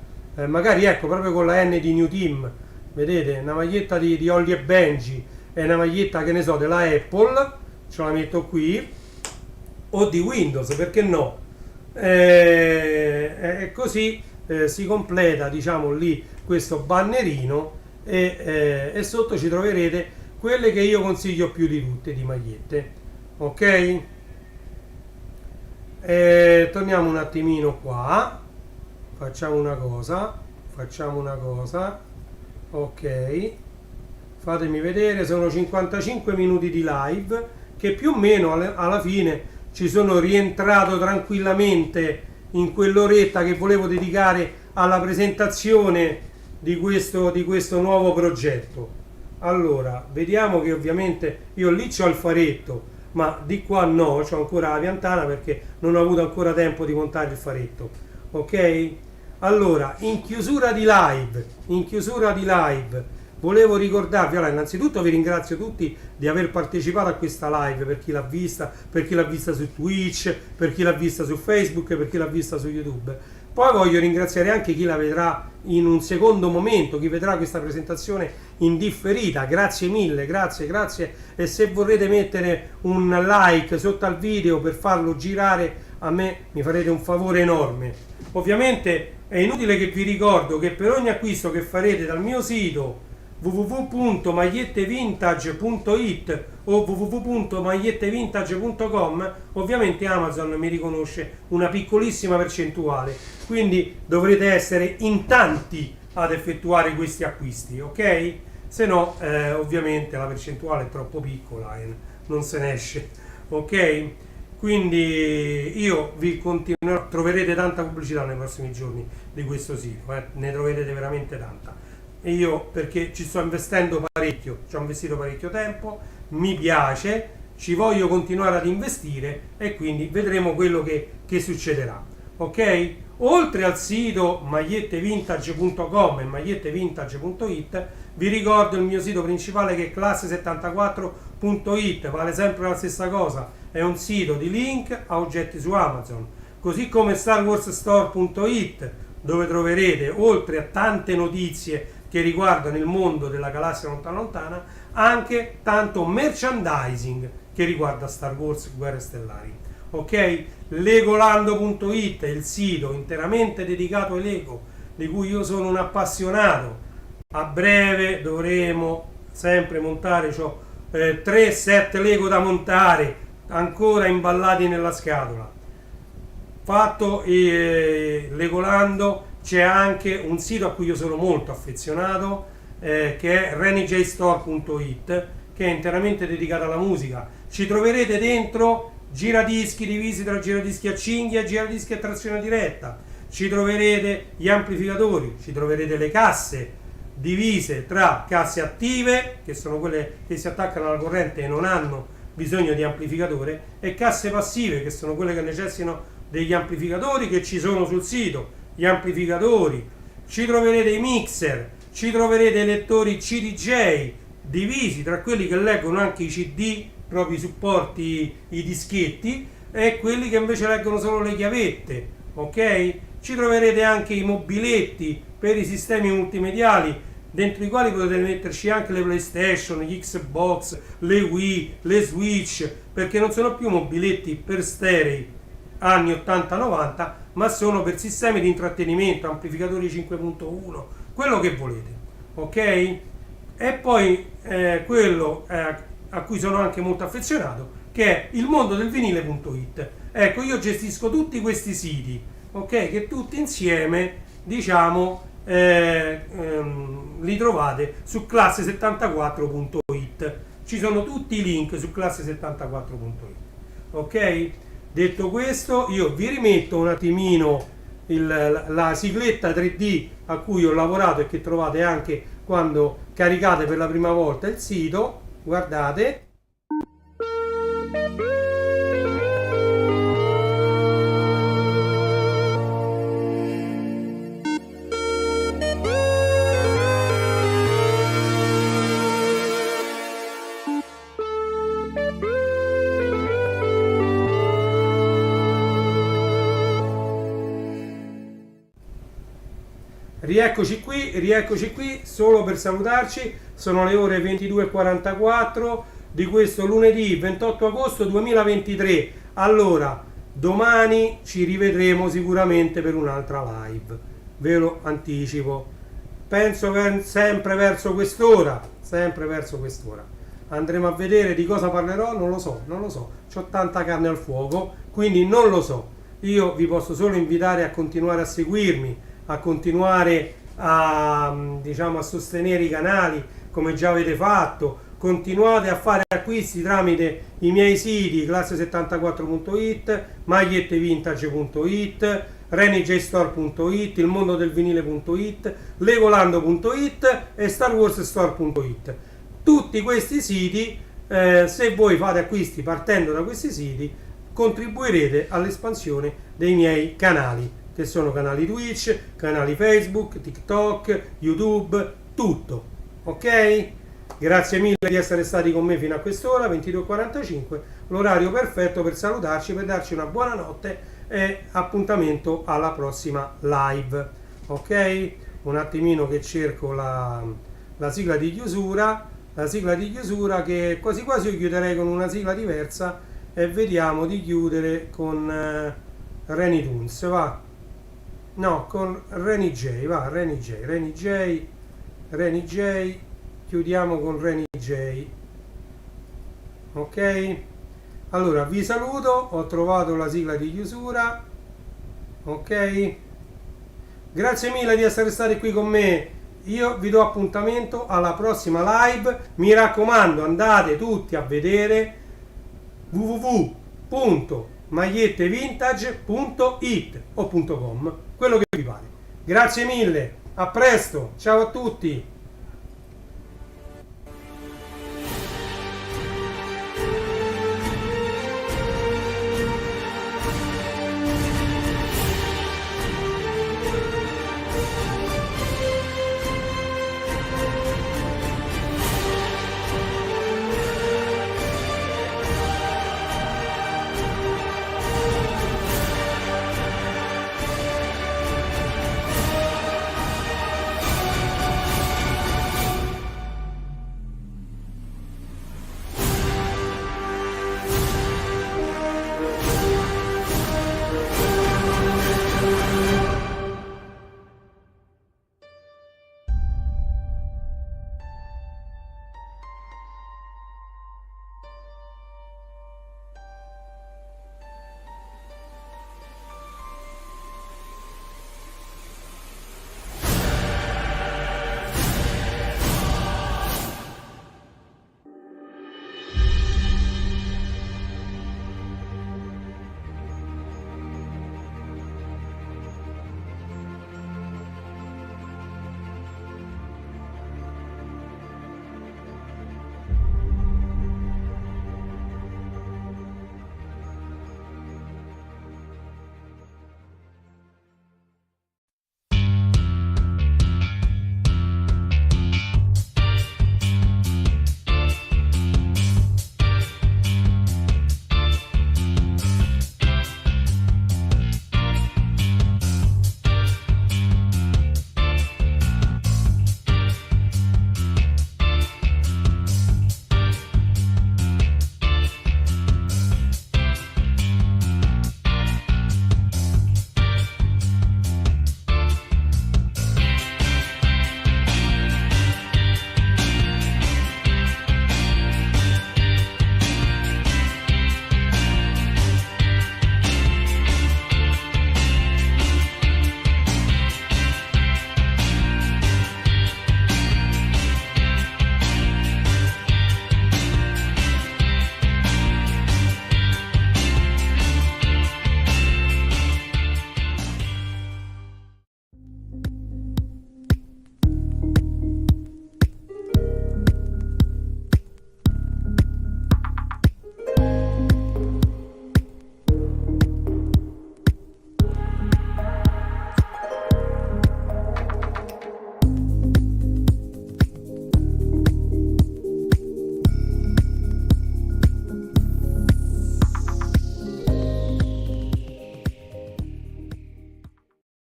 magari ecco proprio con la N di New Team, vedete, una maglietta di Holly e Benji, e una maglietta, che ne so, della Apple, ce la metto qui, o di Windows, perché no? E così si completa, diciamo, lì questo bannerino, e sotto ci troverete quelle che io consiglio più di tutte di magliette, ok? Torniamo un attimino qua, facciamo una cosa, ok, fatemi vedere, sono 55 minuti di live che più o meno alla fine ci sono rientrato tranquillamente in quell'oretta che volevo dedicare alla presentazione di questo nuovo progetto. Allora, vediamo che ovviamente io lì c'ho il faretto, ma di qua no, c'ho ancora la piantana perché non ho avuto ancora tempo di montare il faretto, ok? Allora, in chiusura di live, volevo ricordarvi, allora, innanzitutto vi ringrazio tutti di aver partecipato a questa live, per chi l'ha vista su Twitch, per chi l'ha vista su Facebook, per chi l'ha vista su YouTube. Poi voglio ringraziare anche chi la vedrà in un secondo momento, chi vedrà questa presentazione in differita. Grazie mille, grazie. E se vorrete mettere un like sotto al video per farlo girare, a me mi farete un favore enorme. Ovviamente è inutile che vi ricordo che per ogni acquisto che farete dal mio sito www.magliettevintage.it o www.magliettevintage.com, ovviamente Amazon mi riconosce una piccolissima percentuale, quindi dovrete essere in tanti ad effettuare questi acquisti, ok? Se no ovviamente la percentuale è troppo piccola e non se ne esce, ok? Quindi io vi continuerò, troverete tanta pubblicità nei prossimi giorni di questo sito, ne troverete veramente tanta. E io, perché ci sto investendo parecchio, ci ho investito parecchio tempo, mi piace, ci voglio continuare ad investire e quindi vedremo quello che succederà. Ok? Oltre al sito magliettevintage.com e magliettevintage.it, vi ricordo il mio sito principale che è classe74.it, vale sempre la stessa cosa, è un sito di link a oggetti su Amazon, così come starwarsstore.it, dove troverete, oltre a tante notizie che riguardano il mondo della galassia lontana lontana, anche tanto merchandising che riguarda Star Wars Guerre Stellari. Ok? Legolando.it è il sito interamente dedicato ai Lego, di cui io sono un appassionato. A breve dovremo sempre montare, 3 set Lego da montare ancora imballati nella scatola. Fatto Legolando, c'è anche un sito a cui io sono molto affezionato, che è renijstore.it, che è interamente dedicato alla musica. Ci troverete dentro giradischi divisi tra giradischi a cinghia e giradischi a trazione diretta, ci troverete gli amplificatori, ci troverete le casse divise tra casse attive, che sono quelle che si attaccano alla corrente e non hanno bisogno di amplificatore, e casse passive, che sono quelle che necessitano degli amplificatori, che ci sono sul sito. Gli amplificatori, ci troverete i mixer, ci troverete i lettori CDJ divisi tra quelli che leggono anche i CD, proprio i supporti, i dischetti, e quelli che invece leggono solo le chiavette. Ok? Ci troverete anche i mobiletti per i sistemi multimediali, dentro i quali potete metterci anche le PlayStation, gli Xbox, le Wii, le Switch, perché non sono più mobiletti per sterei anni 80-90, ma sono per sistemi di intrattenimento, amplificatori 5.1, quello che volete. Ok? E poi quello a cui sono anche molto affezionato, che è il mondo del vinile.it. Ecco, io gestisco tutti questi siti, ok, che tutti insieme, diciamo, li trovate su classe74.it. Ci sono tutti i link su classe74.it. Ok? Detto questo, io vi rimetto un attimino la sigletta 3D a cui ho lavorato e che trovate anche quando caricate per la prima volta il sito. Guardate. Rieccoci qui solo per salutarci. Sono le ore 22:44 di questo lunedì 28 agosto 2023. Allora, domani ci rivedremo sicuramente per un'altra live, ve lo anticipo. Penso sempre verso quest'ora, Andremo a vedere di cosa parlerò, non lo so. C'ho tanta carne al fuoco, quindi non lo so. Io vi posso solo invitare a continuare a seguirmi, a continuare a sostenere i canali come già avete fatto. Continuate a fare acquisti tramite i miei siti classe74.it, magliettevintage.it, renijstore.it, il mondo del vinile.it, legolando.it e starwarsstore.it. Tutti questi siti, se voi fate acquisti partendo da questi siti, contribuirete all'espansione dei miei canali, che sono canali Twitch, canali Facebook, TikTok, YouTube, tutto. Ok? Grazie mille di essere stati con me fino a quest'ora, 22:45, l'orario perfetto per salutarci, per darci una buona notte e appuntamento alla prossima live. Ok? Un attimino che cerco la sigla di chiusura, che quasi quasi io chiuderei con una sigla diversa e vediamo di chiudere con Reni Toons, va? No, con Reni J, va, Reni J, chiudiamo con Reni J. Ok? Allora, vi saluto, ho trovato la sigla di chiusura. Ok? Grazie mille di essere stati qui con me. Io vi do appuntamento alla prossima live. Mi raccomando, andate tutti a vedere www.magliettevintage.it o .com, quello che vi pare. Grazie mille, a presto, ciao a tutti.